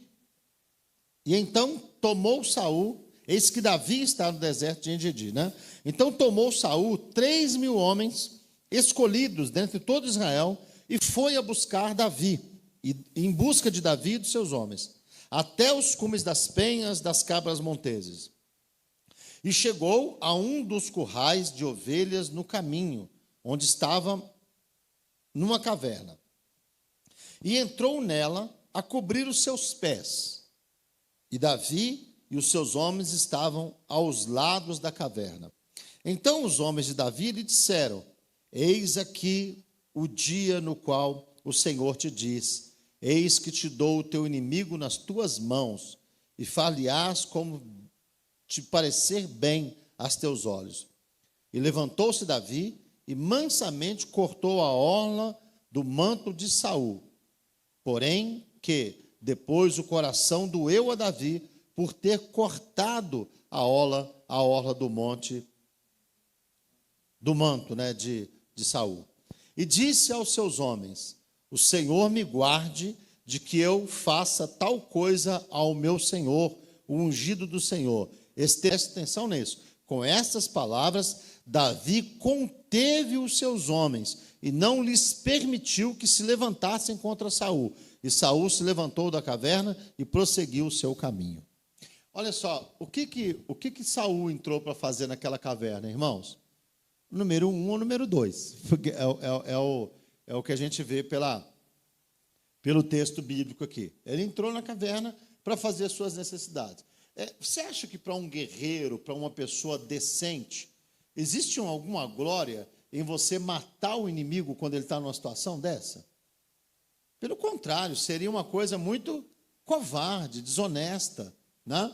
E então tomou Saul, eis que Davi está no deserto de En-Gedi, né? Então tomou Saul 3.000 homens escolhidos dentre todo Israel e foi a buscar Davi, e em busca de Davi e dos seus homens, até os cumes das penhas das cabras monteses. E chegou a um dos currais de ovelhas no caminho, onde estava numa caverna. E entrou nela a cobrir os seus pés. E Davi e os seus homens estavam aos lados da caverna. Então os homens de Davi lhe disseram: eis aqui o dia no qual o Senhor te diz: eis que te dou o teu inimigo nas tuas mãos, e far-lhe-ás como te parecer bem aos teus olhos. E levantou-se Davi e mansamente cortou a orla do manto de Saul. Porém, que depois o coração doeu a Davi por ter cortado a orla do manto, né, de Saul. E disse aos seus homens: o Senhor me guarde de que eu faça tal coisa ao meu senhor, o ungido do Senhor. Preste atenção nisso. Com estas palavras, Davi conteve os seus homens e não lhes permitiu que se levantassem contra Saul. E Saul se levantou da caverna e prosseguiu o seu caminho. Olha só, o que Saul entrou para fazer naquela caverna, irmãos? Número 1 ou número 2? Porque é o que a gente vê pelo texto bíblico aqui. Ele entrou na caverna para fazer as suas necessidades. Você acha que para um guerreiro, para uma pessoa decente, existe alguma glória em você matar o inimigo quando ele está numa situação dessa? Pelo contrário, seria uma coisa muito covarde, desonesta, né?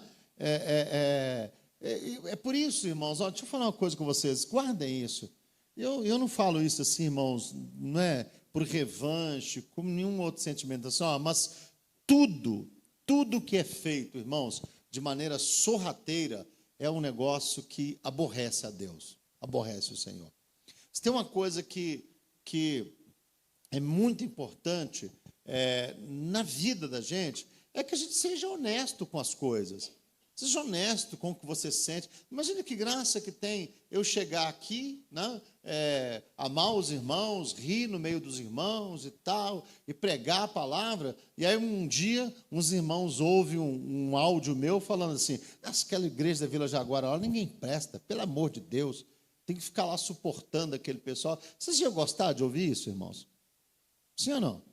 É por isso, irmãos, deixa eu falar uma coisa com vocês, guardem isso. Eu não falo isso assim, irmãos, não é por revanche, como nenhum outro sentimento assim, mas tudo que é feito, irmãos, de maneira sorrateira, é um negócio que aborrece a Deus, aborrece o Senhor. Se tem uma coisa que é muito importante na vida da gente, é que a gente seja honesto com as coisas. Seja honesto com o que você sente. Imagina que graça que tem eu chegar aqui, né, amar os irmãos, rir no meio dos irmãos e tal, e pregar a palavra, e aí um dia uns irmãos ouvem um áudio meu falando assim: aquela igreja da Vila Jaguara, ninguém presta, pelo amor de Deus, tem que ficar lá suportando aquele pessoal. Vocês iam gostar de ouvir isso, irmãos? Sim ou não?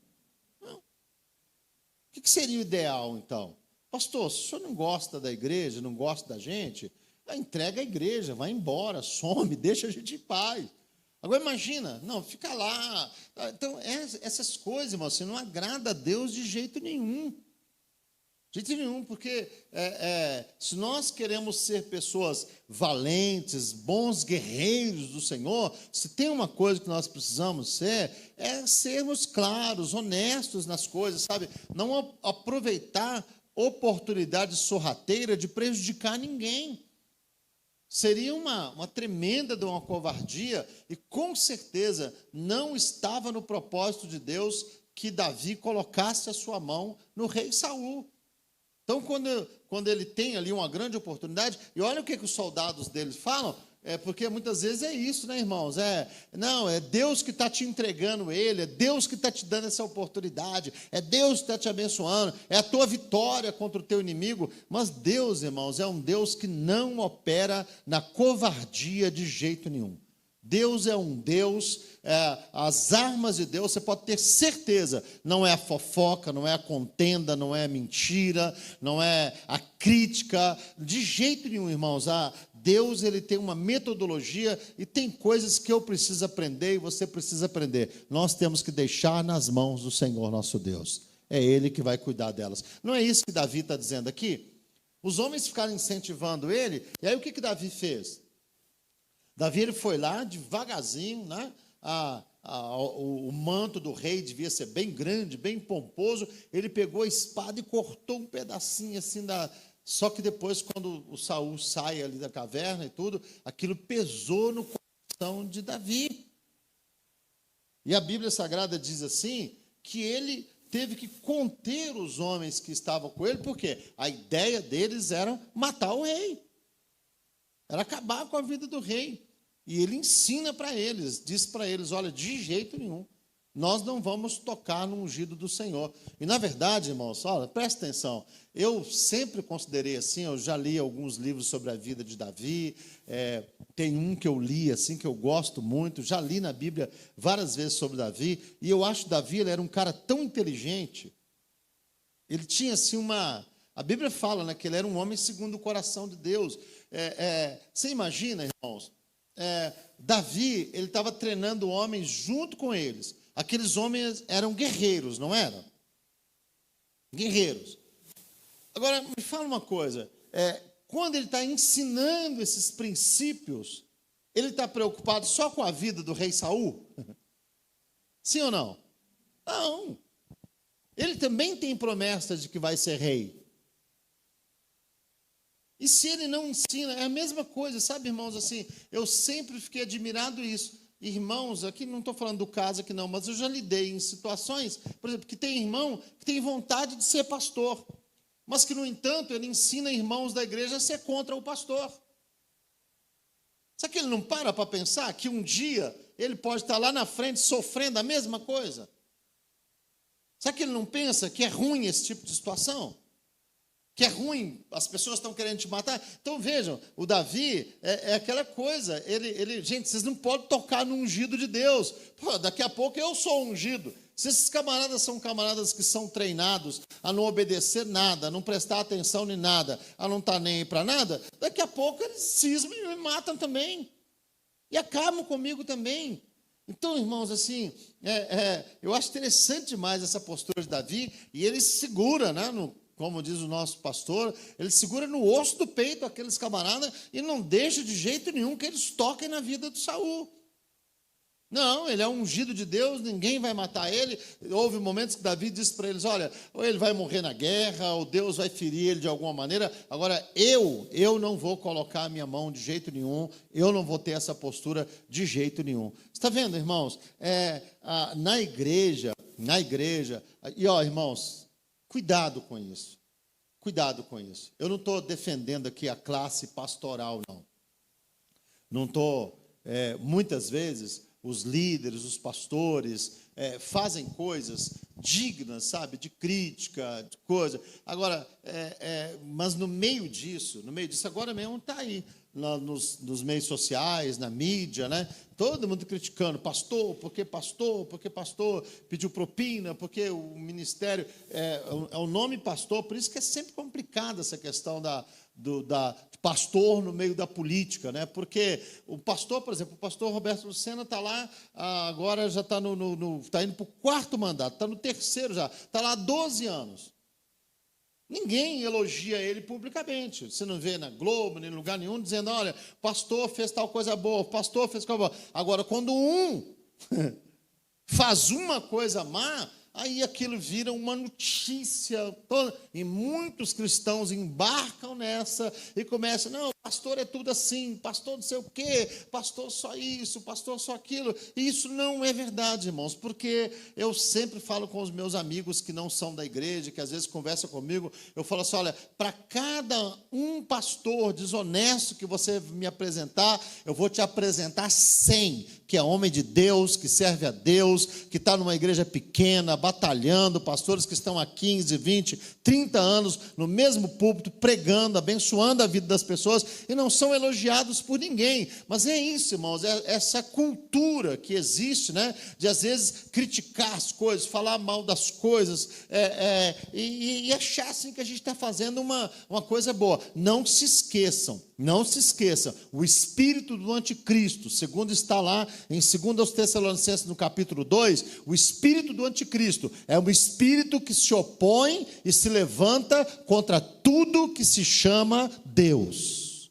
Não. O que seria o ideal, então? Pastor, se o senhor não gosta da igreja, não gosta da gente, entrega a igreja, vai embora, some, deixa a gente em paz. Agora imagina, não, fica lá. Então, essas coisas, irmão, assim, não agrada a Deus de jeito nenhum. De jeito nenhum, porque se nós queremos ser pessoas valentes, bons guerreiros do Senhor, se tem uma coisa que nós precisamos ser, é sermos claros, honestos nas coisas, sabe? Não aproveitar oportunidade sorrateira de prejudicar ninguém. Seria uma tremenda de uma covardia, e com certeza não estava no propósito de Deus que Davi colocasse a sua mão no rei Saul. Então, quando ele tem ali uma grande oportunidade, e olha o que os soldados dele falam, porque muitas vezes é isso, né, irmãos? Não, é Deus que está te entregando ele, é Deus que está te dando essa oportunidade, é Deus que está te abençoando, é a tua vitória contra o teu inimigo. Mas Deus, irmãos, é um Deus que não opera na covardia de jeito nenhum. Deus é um Deus, as armas de Deus, você pode ter certeza, não é a fofoca, não é a contenda, não é a mentira, não é a crítica, de jeito nenhum, irmãos. Deus, ele tem uma metodologia e tem coisas que eu preciso aprender e você precisa aprender. Nós temos que deixar nas mãos do Senhor nosso Deus. É Ele que vai cuidar delas. Não é isso que Davi está dizendo aqui? Os homens ficaram incentivando ele, e aí o que Davi fez? Davi, ele foi lá devagarzinho, né? O manto do rei devia ser bem grande, bem pomposo. Ele pegou a espada e cortou um pedacinho assim Só que depois, quando o Saul sai ali da caverna e tudo, aquilo pesou no coração de Davi. E a Bíblia Sagrada diz assim, que ele teve que conter os homens que estavam com ele, porque a ideia deles era matar o rei, era acabar com a vida do rei. E ele ensina para eles, diz para eles: olha, de jeito nenhum, nós não vamos tocar no ungido do Senhor. E, na verdade, irmãos, olha, presta atenção, eu sempre considerei assim, eu já li alguns livros sobre a vida de Davi, tem um que eu li, assim, que eu gosto muito, já li na Bíblia várias vezes sobre Davi, e eu acho que Davi, ele era um cara tão inteligente, ele tinha, assim, a Bíblia fala, né, que ele era um homem segundo o coração de Deus. Você imagina, irmãos, Davi, ele estava treinando homens junto com eles. Aqueles homens eram guerreiros, não eram? Guerreiros. Agora, me fala uma coisa, quando ele está ensinando esses princípios, ele está preocupado só com a vida do rei Saul? Sim ou não? Não. Ele também tem promessa de que vai ser rei. E se ele não ensina, é a mesma coisa, sabe, irmãos, assim, eu sempre fiquei admirado isso. Irmãos, aqui não estou falando do caso aqui não, mas eu já lidei em situações, por exemplo, que tem irmão que tem vontade de ser pastor, mas que, no entanto, ele ensina irmãos da igreja a ser contra o pastor. Será que ele não para pensar que um dia ele pode estar lá na frente sofrendo a mesma coisa? Será que ele não pensa que é ruim esse tipo de situação? Que é ruim, as pessoas estão querendo te matar? Então vejam, o Davi é aquela coisa, gente, vocês não podem tocar no ungido de Deus. Pô, daqui a pouco eu sou ungido. Se esses camaradas são camaradas que são treinados a não obedecer nada, a não prestar atenção em nada, a não estar nem aí para nada, daqui a pouco eles cismam e me matam também. E acabam comigo também. Então, irmãos, assim, eu acho interessante demais essa postura de Davi, e ele segura, né, como diz o nosso pastor, ele segura no osso do peito aqueles camaradas e não deixa de jeito nenhum que eles toquem na vida de Saul. Não, ele é ungido de Deus, ninguém vai matar ele. Houve momentos que Davi disse para eles: olha, ou ele vai morrer na guerra, ou Deus vai ferir ele de alguma maneira. Agora, eu não vou colocar a minha mão de jeito nenhum, eu não vou ter essa postura de jeito nenhum. Está vendo, irmãos? Na igreja, e ó, irmãos, cuidado com isso. Cuidado com isso. Eu não estou defendendo aqui a classe pastoral, não. Não estou, muitas vezes, os líderes, os pastores, fazem coisas dignas, sabe, de crítica, de coisa. Agora, mas no meio disso, agora mesmo está aí, nos meios sociais, na mídia, né? Todo mundo criticando, pastor, porque pastor pediu propina, porque o ministério é o nome pastor, por isso que é sempre complicada essa questão de pastor no meio da política, né? Porque o pastor, por exemplo, o pastor Roberto Lucena está lá, agora já está tá indo para o 4º mandato, está no 3º já, está lá há 12 anos. Ninguém elogia ele publicamente. Você não vê na Globo, nem em lugar nenhum, dizendo: olha, pastor fez tal coisa boa, pastor fez coisa boa. Agora, quando um faz uma coisa má, aí aquilo vira uma notícia toda, e muitos cristãos embarcam nessa e começam: não, pastor é tudo assim, pastor não sei o quê, pastor só isso, pastor só aquilo. E isso não é verdade, irmãos, porque eu sempre falo com os meus amigos que não são da igreja, que às vezes conversam comigo, eu falo assim: olha, para cada um pastor desonesto que você me apresentar, eu vou te apresentar 100, que é homem de Deus, que serve a Deus, que está numa igreja pequena, batalhando, pastores que estão há 15, 20, 30 anos no mesmo púlpito, pregando, abençoando a vida das pessoas, e não são elogiados por ninguém. Mas é isso, irmãos, essa cultura que existe, né, de às vezes criticar as coisas, falar mal das coisas, e achar assim que a gente está fazendo uma coisa boa. Não se esqueçam, o espírito do anticristo, segundo está lá em 2 Tessalonicenses, no capítulo 2, o espírito do anticristo é um espírito que se opõe e se levanta contra tudo que se chama Deus.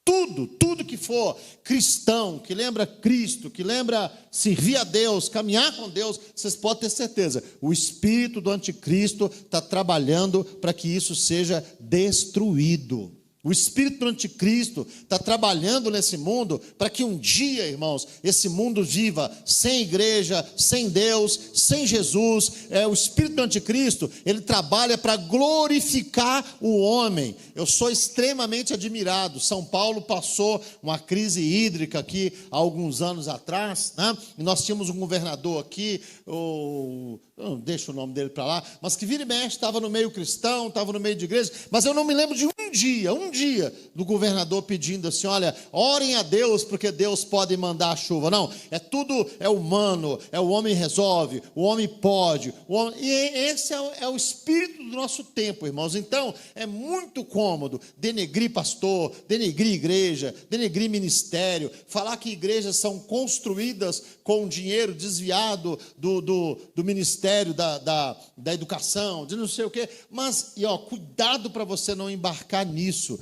Tudo que for cristão, que lembra Cristo, que lembra servir a Deus, caminhar com Deus, vocês podem ter certeza, o espírito do anticristo está trabalhando para que isso seja destruído. O espírito do anticristo está trabalhando nesse mundo para que um dia, irmãos, esse mundo viva sem igreja, sem Deus, sem Jesus. O espírito do anticristo, ele trabalha para glorificar o homem. Eu sou extremamente admirado. São Paulo passou uma crise hídrica aqui há alguns anos atrás, né? E nós tínhamos um governador aqui, não deixo o nome dele para lá, mas que vira e mexe, estava no meio cristão, estava no meio de igreja, mas eu não me lembro de um dia do governador pedindo assim, olha, orem a Deus, porque Deus pode mandar a chuva. Não, tudo é humano, o homem resolve, o homem pode, e esse é o espírito do nosso tempo, irmãos. Então, é muito cômodo denegrir pastor, denegrir igreja, denegrir ministério, falar que igrejas são construídas com dinheiro desviado do ministério da educação, de não sei o quê, mas, cuidado para você não embarcar nisso.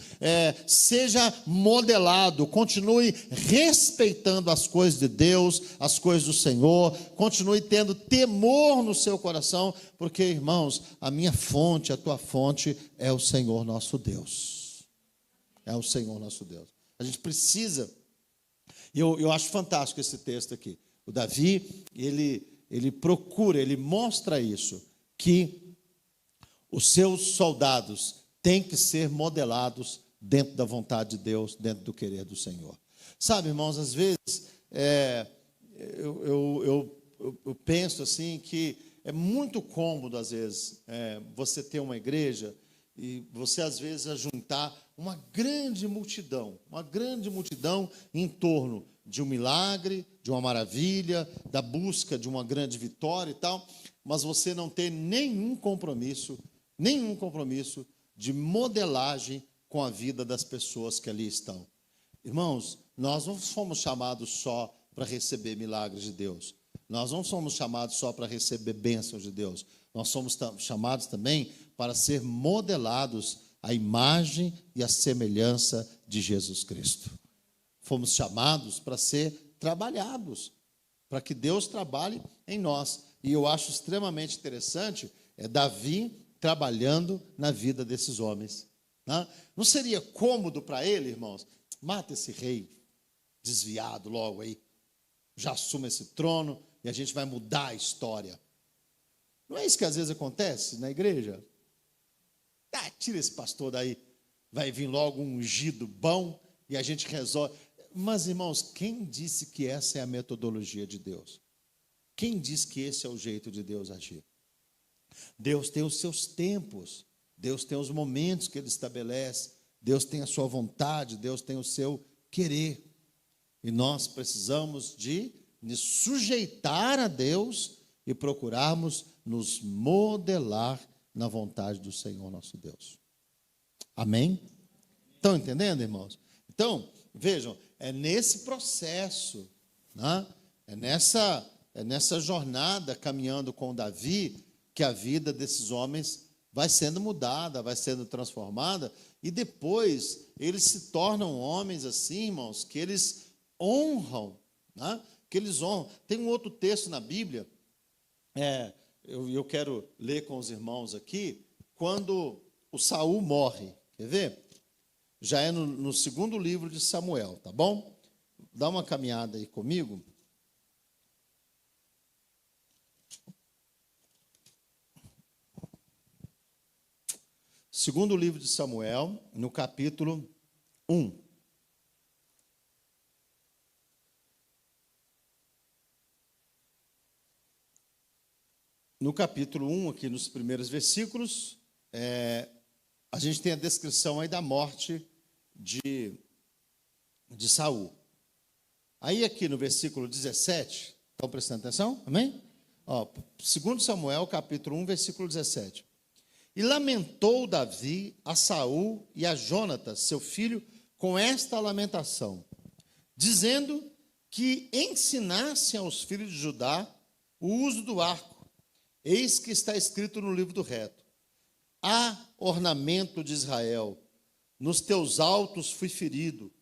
Seja modelado, continue respeitando as coisas de Deus, as coisas do Senhor, continue tendo temor no seu coração, porque, irmãos, a minha fonte, a tua fonte é o Senhor nosso Deus. É o Senhor nosso Deus. A gente precisa, eu acho fantástico esse texto aqui. O Davi, ele procura, ele mostra isso, que os seus soldados têm que ser modelados dentro da vontade de Deus, dentro do querer do Senhor. Sabe, irmãos, às vezes eu penso assim que é muito cômodo, às vezes, você ter uma igreja e você, às vezes, ajuntar uma grande multidão em torno de um milagre, de uma maravilha, da busca de uma grande vitória e tal, mas você não ter nenhum compromisso de modelagem com a vida das pessoas que ali estão. Irmãos, nós não fomos chamados só para receber milagres de Deus. Nós não somos chamados só para receber bênçãos de Deus. Nós somos chamados também para ser modelados à imagem e à semelhança de Jesus Cristo. Fomos chamados para ser trabalhados, para que Deus trabalhe em nós. E eu acho extremamente interessante Davi trabalhando na vida desses homens. Não seria cômodo para ele, irmãos? Mata esse rei desviado logo aí, já assuma esse trono e a gente vai mudar a história. Não é isso que às vezes acontece na igreja? Tira esse pastor daí, vai vir logo um ungido bom e a gente resolve. Mas, irmãos, quem disse que essa é a metodologia de Deus? Quem disse que esse é o jeito de Deus agir? Deus tem os seus tempos, Deus tem os momentos que Ele estabelece, Deus tem a sua vontade, Deus tem o seu querer. E nós precisamos de nos sujeitar a Deus e procurarmos nos modelar na vontade do Senhor nosso Deus. Amém? Estão entendendo, irmãos? Então, vejam, é nesse processo, né? é nessa jornada caminhando com Davi que a vida desses homens vai sendo mudada, vai sendo transformada, e depois eles se tornam homens assim, irmãos, que eles honram, né? Que eles honram. Tem um outro texto na Bíblia, eu quero ler com os irmãos aqui, quando o Saul morre, quer ver? Já é no segundo livro de Samuel, tá bom? Dá uma caminhada aí comigo. Segundo livro de Samuel, no capítulo 1. No capítulo 1, aqui nos primeiros versículos, a gente tem a descrição aí da morte de Saul. Aí aqui no versículo 17, estão prestando atenção? Amém? Segundo Samuel, capítulo 1, versículo 17. E lamentou Davi a Saul e a Jonatas, seu filho, com esta lamentação, dizendo que ensinassem aos filhos de Judá o uso do arco. Eis que está escrito no livro do reto: há ornamento de Israel, nos teus altos fui ferido.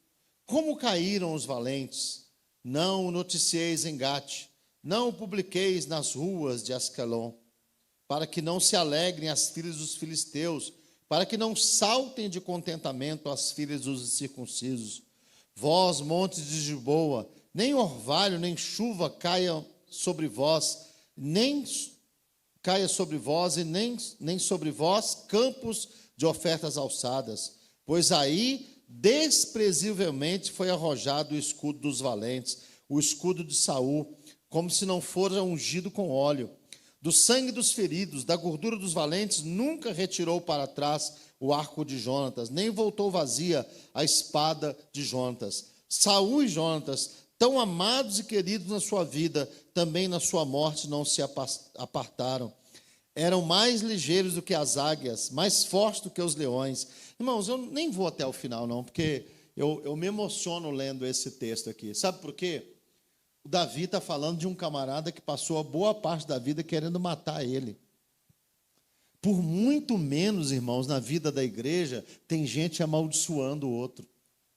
Como caíram os valentes? Não o noticieis em Gate, não o publiqueis nas ruas de Ascalon, para que não se alegrem as filhas dos filisteus, para que não saltem de contentamento as filhas dos circuncisos. Vós, montes de Gilboa, nem orvalho, nem chuva caia sobre vós, nem sobre vós campos de ofertas alçadas, pois aí desprezivelmente foi arrojado o escudo dos valentes, o escudo de Saul, como se não fora ungido com óleo. Do sangue dos feridos, da gordura dos valentes, nunca retirou para trás o arco de Jonatas, nem voltou vazia a espada de Jonatas. Saul e Jonatas, tão amados e queridos na sua vida, também na sua morte não se apartaram. Eram mais ligeiros do que as águias, mais fortes do que os leões. Irmãos, eu nem vou até o final não, porque eu me emociono lendo esse texto aqui. Sabe por quê? O Davi está falando de um camarada que passou a boa parte da vida querendo matar ele. Por muito menos, irmãos, na vida da igreja, tem gente amaldiçoando o outro,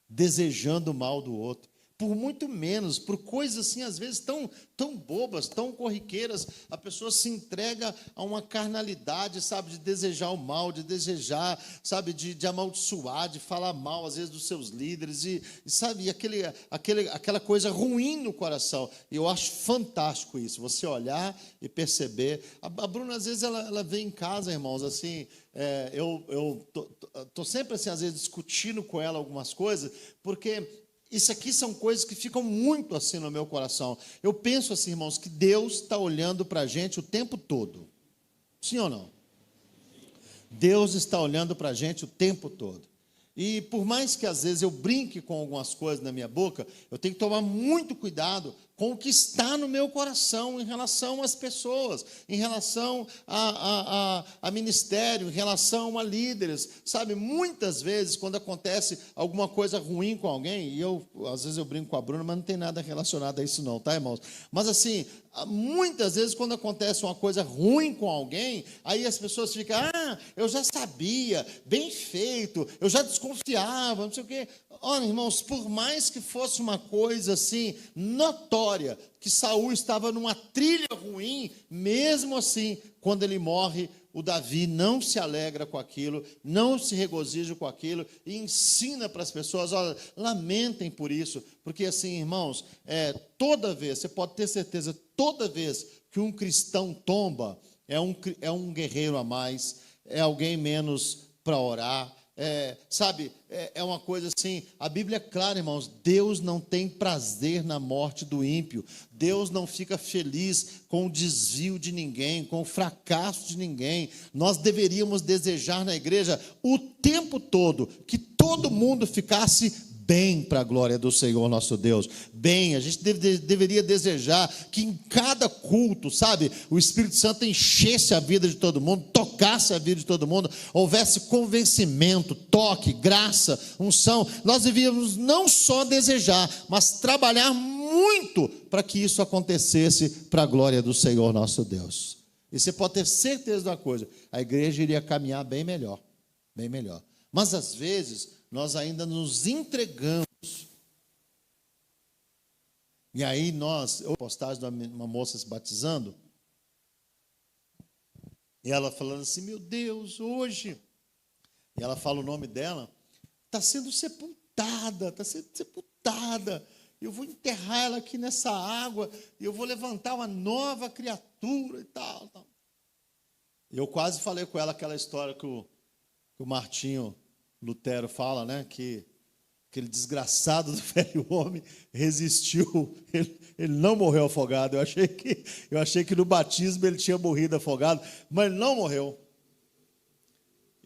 desejando o mal do outro. Por muito menos, por coisas assim, às vezes, tão bobas, tão corriqueiras, a pessoa se entrega a uma carnalidade, sabe, de desejar o mal, de desejar, sabe, de amaldiçoar, de falar mal, às vezes, dos seus líderes, e sabe, aquela coisa ruim no coração. E eu acho fantástico isso, você olhar e perceber. A Bruna, às vezes, ela vem em casa, irmãos, assim, eu tô sempre, assim, às vezes, discutindo com ela algumas coisas, porque isso aqui são coisas que ficam muito assim no meu coração. Eu penso assim, irmãos, que Deus está olhando para a gente o tempo todo. Sim ou não? Deus está olhando para a gente o tempo todo. E por mais que às vezes eu brinque com algumas coisas na minha boca, eu tenho que tomar muito cuidado com o que está no meu coração em relação às pessoas, em relação a ministério, em relação a líderes. Sabe, muitas vezes quando acontece alguma coisa ruim com alguém, e às vezes eu brinco com a Bruna, mas não tem nada relacionado a isso não, tá, irmãos? Mas assim, muitas vezes quando acontece uma coisa ruim com alguém, aí as pessoas ficam, eu já sabia, bem feito, eu já desconfiava, não sei o quê. Olha, irmãos, por mais que fosse uma coisa assim, notória, que Saul estava numa trilha ruim, mesmo assim, quando ele morre, o Davi não se alegra com aquilo, não se regozija com aquilo, e ensina para as pessoas, olha, lamentem por isso, porque assim, irmãos, toda vez, você pode ter certeza, toda vez que um cristão tomba, é um guerreiro a mais, é alguém menos para orar, é uma coisa assim, a Bíblia é clara, irmãos, Deus não tem prazer na morte do ímpio, Deus não fica feliz com o desvio de ninguém, com o fracasso de ninguém. Nós deveríamos desejar na igreja o tempo todo que todo mundo ficasse bem para a glória do Senhor nosso Deus. Bem, a gente deveria desejar que em cada culto, sabe, o Espírito Santo enchesse a vida de todo mundo, tocasse a vida de todo mundo, houvesse convencimento, toque, graça, unção. Nós devíamos não só desejar, mas trabalhar muito para que isso acontecesse para a glória do Senhor nosso Deus. E você pode ter certeza de uma coisa, a igreja iria caminhar bem melhor, bem melhor. Mas às vezes nós ainda nos entregamos. E aí eu postagem de uma moça se batizando, e ela falando assim, meu Deus, hoje, e ela fala o nome dela, está sendo sepultada, eu vou enterrar ela aqui nessa água, e eu vou levantar uma nova criatura e tal. E eu quase falei com ela aquela história que o Martinho Lutero fala, né, que aquele desgraçado do velho homem resistiu, ele não morreu afogado. Eu achei que no batismo ele tinha morrido afogado, mas ele não morreu.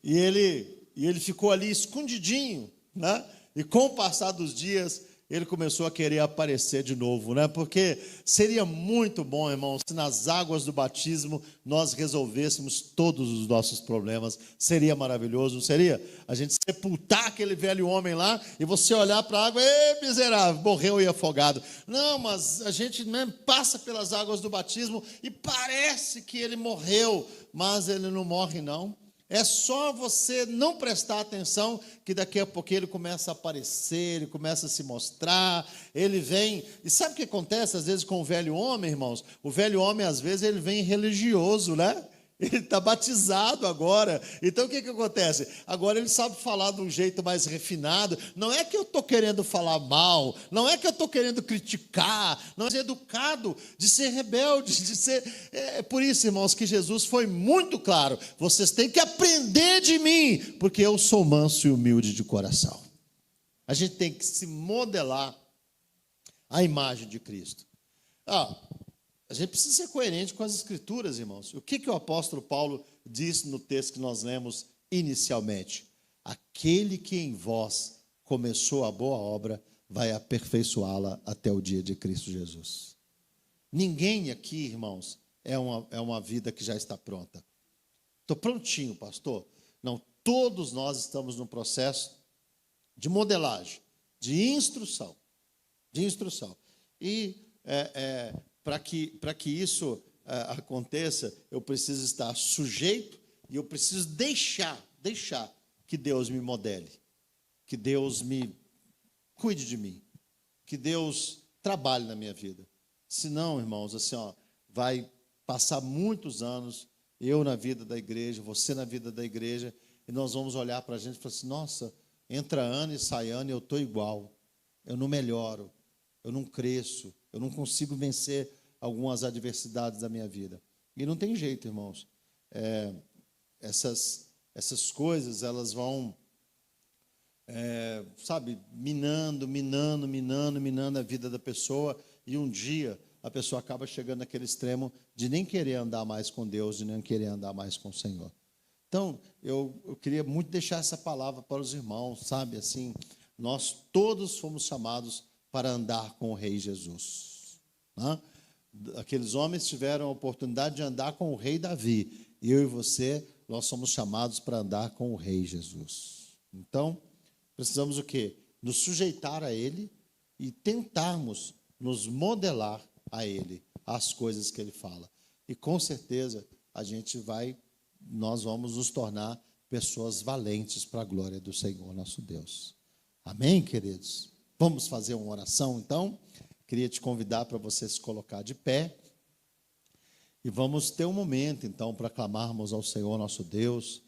E ele ficou ali escondidinho, né? E com o passar dos dias, ele começou a querer aparecer de novo, né? Porque seria muito bom, irmãos, se nas águas do batismo nós resolvêssemos todos os nossos problemas. Seria maravilhoso, não seria? A gente sepultar aquele velho homem lá e você olhar para a água, miserável, morreu e afogado. Não, mas a gente passa pelas águas do batismo e parece que ele morreu, mas ele não morre, não. É só você não prestar atenção que daqui a pouco ele começa a aparecer, ele começa a se mostrar, ele vem. E sabe o que acontece às vezes com o velho homem, irmãos? O velho homem, às vezes, ele vem religioso, né? Ele está batizado agora. Então o que acontece? Agora ele sabe falar de um jeito mais refinado. Não é que eu estou querendo falar mal, não é que eu estou querendo criticar, não é ser educado, de ser rebelde, de ser. É por isso, irmãos, que Jesus foi muito claro. Vocês têm que aprender de mim, porque eu sou manso e humilde de coração. A gente tem que se modelar a imagem de Cristo. A gente precisa ser coerente com as Escrituras, irmãos. O que o apóstolo Paulo disse no texto que nós lemos inicialmente? Aquele que em vós começou a boa obra, vai aperfeiçoá-la até o dia de Cristo Jesus. Ninguém aqui, irmãos, é uma vida que já está pronta. Estou prontinho, pastor. Não, todos nós estamos no processo de modelagem, de instrução. E para que isso aconteça, eu preciso estar sujeito e eu preciso deixar que Deus me modele, que Deus me cuide de mim, que Deus trabalhe na minha vida. Senão, irmãos, assim, vai passar muitos anos, eu na vida da igreja, você na vida da igreja, e nós vamos olhar para a gente e falar assim, nossa, entra ano e sai ano e eu estou igual, eu não melhoro, eu não cresço, eu não consigo vencer algumas adversidades da minha vida. E não tem jeito, irmãos. Essas coisas, elas vão, minando a vida da pessoa, e um dia a pessoa acaba chegando naquele extremo de nem querer andar mais com Deus, de nem querer andar mais com o Senhor. Então, eu queria muito deixar essa palavra para os irmãos, sabe? Assim, nós todos fomos chamados para andar com o Rei Jesus. Né? Aqueles homens tiveram a oportunidade de andar com o Rei Davi. Eu e você, nós somos chamados para andar com o Rei Jesus. Então, precisamos o quê? Nos sujeitar a Ele e tentarmos nos modelar a Ele, as coisas que Ele fala. E com certeza nós vamos nos tornar pessoas valentes para a glória do Senhor nosso Deus. Amém, queridos? Vamos fazer uma oração, então? Queria te convidar para você se colocar de pé. E vamos ter um momento, então, para clamarmos ao Senhor nosso Deus.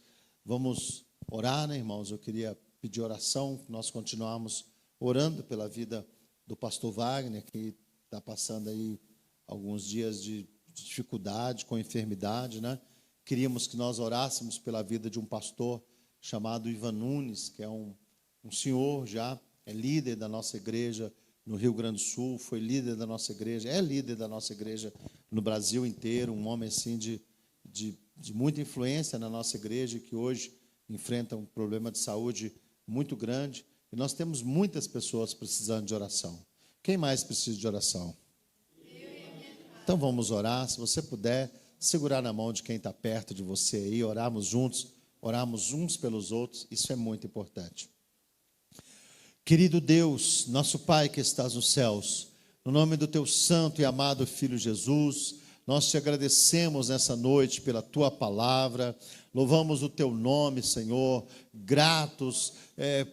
Vamos orar, né, irmãos? Eu queria pedir oração, nós continuarmos orando pela vida do pastor Wagner, que está passando aí alguns dias de dificuldade, com enfermidade, né? Queríamos que nós orássemos pela vida de um pastor chamado Ivan Nunes, que é um senhor já, é líder da nossa igreja no Rio Grande do Sul, foi líder da nossa igreja, é líder da nossa igreja no Brasil inteiro, um homem assim de muita influência na nossa igreja, que hoje enfrenta um problema de saúde muito grande, e nós temos muitas pessoas precisando de oração. Quem mais precisa de oração? Então vamos orar, se você puder, segurar na mão de quem está perto de você aí, orarmos juntos, orarmos uns pelos outros, isso é muito importante. Querido Deus, nosso Pai que estás nos céus, no nome do teu santo e amado Filho Jesus, nós te agradecemos nessa noite pela tua palavra, louvamos o teu nome, Senhor, gratos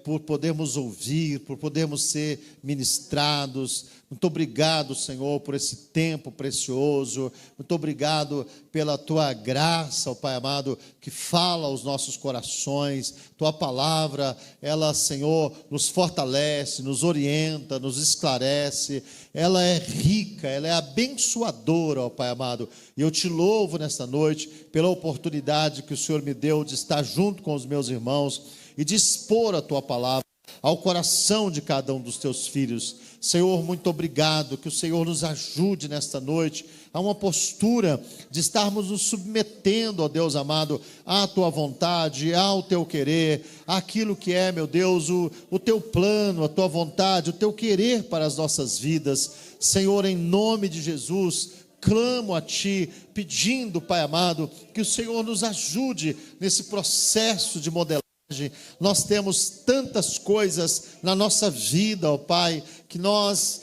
por podermos ouvir, por podermos ser ministrados. Muito obrigado, Senhor, por esse tempo precioso. Muito obrigado pela tua graça, ó Pai amado, que fala aos nossos corações. Tua palavra, ela, Senhor, nos fortalece, nos orienta, nos esclarece. Ela é rica, ela é abençoadora, ó Pai amado. E eu te louvo nesta noite pela oportunidade que o Senhor me deu de estar junto com os meus irmãos e de expor a tua palavra ao coração de cada um dos teus filhos. Senhor, muito obrigado, que o Senhor nos ajude nesta noite a uma postura de estarmos nos submetendo, ó Deus amado, à tua vontade, ao teu querer, àquilo que é, meu Deus, o teu plano, a tua vontade, o teu querer para as nossas vidas. Senhor, em nome de Jesus, clamo a Ti, pedindo, Pai amado, que o Senhor nos ajude nesse processo de modelagem. Nós temos tantas coisas na nossa vida, ó Pai, que nós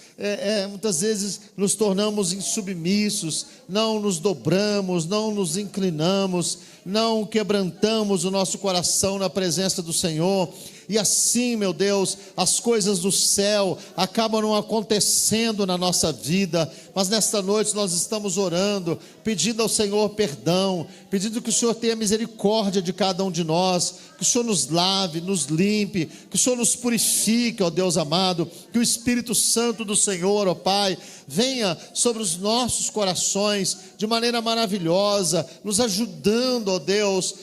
muitas vezes nos tornamos insubmissos, não nos dobramos, não nos inclinamos, não quebrantamos o nosso coração na presença do Senhor. e assim, meu Deus, as coisas do céu acabam não acontecendo na nossa vida. Mas nesta noite nós estamos orando, pedindo ao Senhor perdão, pedindo que o Senhor tenha misericórdia de cada um de nós, que o Senhor nos lave, nos limpe, que o Senhor nos purifique, ó Deus amado, que o Espírito Santo do Senhor, ó Pai, venha sobre os nossos corações de maneira maravilhosa, nos ajudando, ó Deus,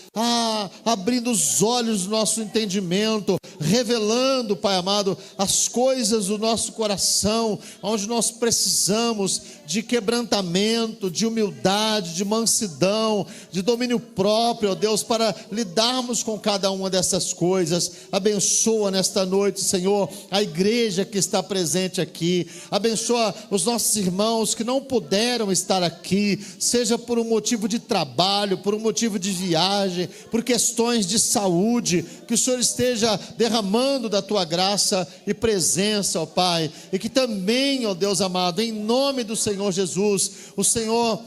abrindo os olhos do nosso entendimento, revelando, Pai amado, as coisas do nosso coração, onde nós precisamos de quebrantamento, de humildade, de mansidão, de domínio próprio, ó Deus, para lidarmos com cada uma dessas coisas. Abençoa nesta noite, Senhor, a igreja que está presente aqui, abençoa os nossos irmãos que não puderam estar aqui, seja por um motivo de trabalho, por um motivo de viagem, por questões de saúde, que o Senhor esteja derramando da Tua graça e presença, ó Pai, e que também, ó Deus amado, em nome do Senhor Jesus, o Senhor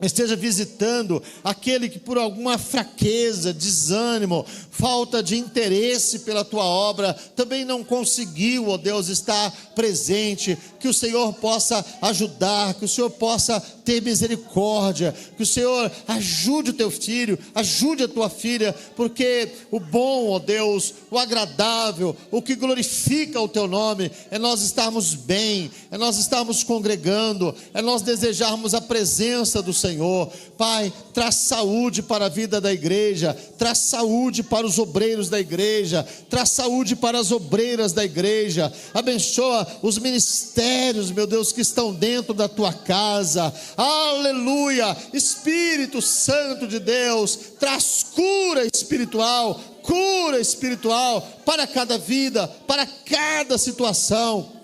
esteja visitando aquele que por alguma fraqueza, desânimo, falta de interesse pela Tua obra, também não conseguiu, ó Deus, estar presente, que o Senhor possa ajudar, que o Senhor possa ter misericórdia, que o Senhor ajude o Teu filho, ajude a Tua filha, porque o bom, ó Deus, o agradável, o que glorifica o Teu nome, é nós estarmos bem, é nós estarmos congregando, é nós desejarmos a presença do Senhor. Pai, traz saúde para a vida da igreja, traz saúde para os obreiros da igreja, traz saúde para as obreiras da igreja, abençoa os ministérios, meu Deus, que estão dentro da Tua casa, aleluia. Espírito Santo de Deus, traz cura espiritual para cada vida, para cada situação.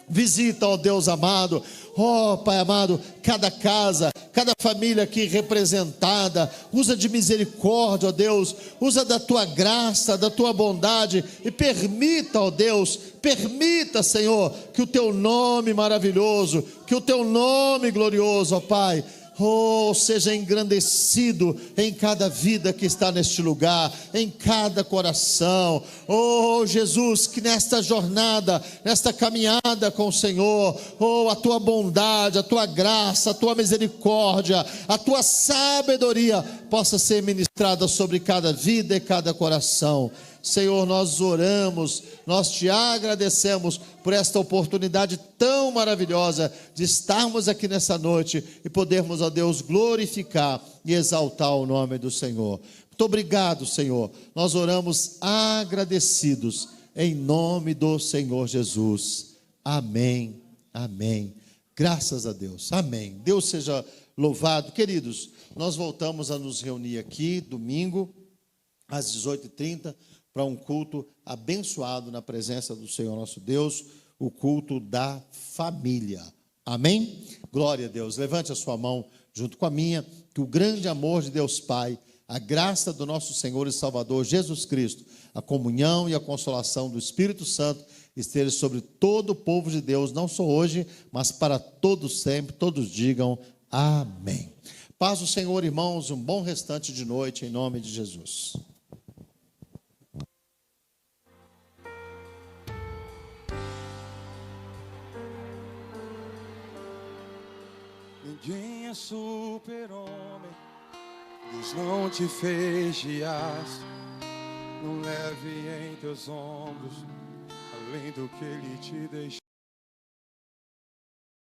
Visita, ó Deus amado, ó Pai amado, cada casa, cada família aqui representada, usa de misericórdia, ó Deus, usa da Tua graça, da Tua bondade, e permita, ó Deus, permita, Senhor, que o Teu nome maravilhoso, que o Teu nome glorioso, ó Pai, seja engrandecido em cada vida que está neste lugar, em cada coração. Jesus, que nesta jornada, nesta caminhada com o Senhor, a Tua bondade, a Tua graça, a Tua misericórdia, a Tua sabedoria possa ser ministrada sobre cada vida e cada coração. Senhor, nós oramos, nós Te agradecemos por esta oportunidade tão maravilhosa de estarmos aqui nessa noite e podermos, ó Deus, glorificar e exaltar o nome do Senhor. Muito obrigado, Senhor. Nós oramos agradecidos em nome do Senhor Jesus. Amém, amém. Graças a Deus, amém. Deus seja louvado. Queridos, nós voltamos a nos reunir aqui domingo às 18h30 para um culto abençoado na presença do Senhor nosso Deus, o culto da família. Amém? Glória a Deus. Levante a sua mão junto com a minha, que o grande amor de Deus Pai, a graça do nosso Senhor e Salvador Jesus Cristo, a comunhão e a consolação do Espírito Santo esteja sobre todo o povo de Deus, não só hoje, mas para todos sempre. Todos digam amém. Paz do Senhor, irmãos, um bom restante de noite em nome de Jesus. Ninguém é super-homem, Deus não te fez de aço. Não leve em teus ombros além do que Ele te deixou.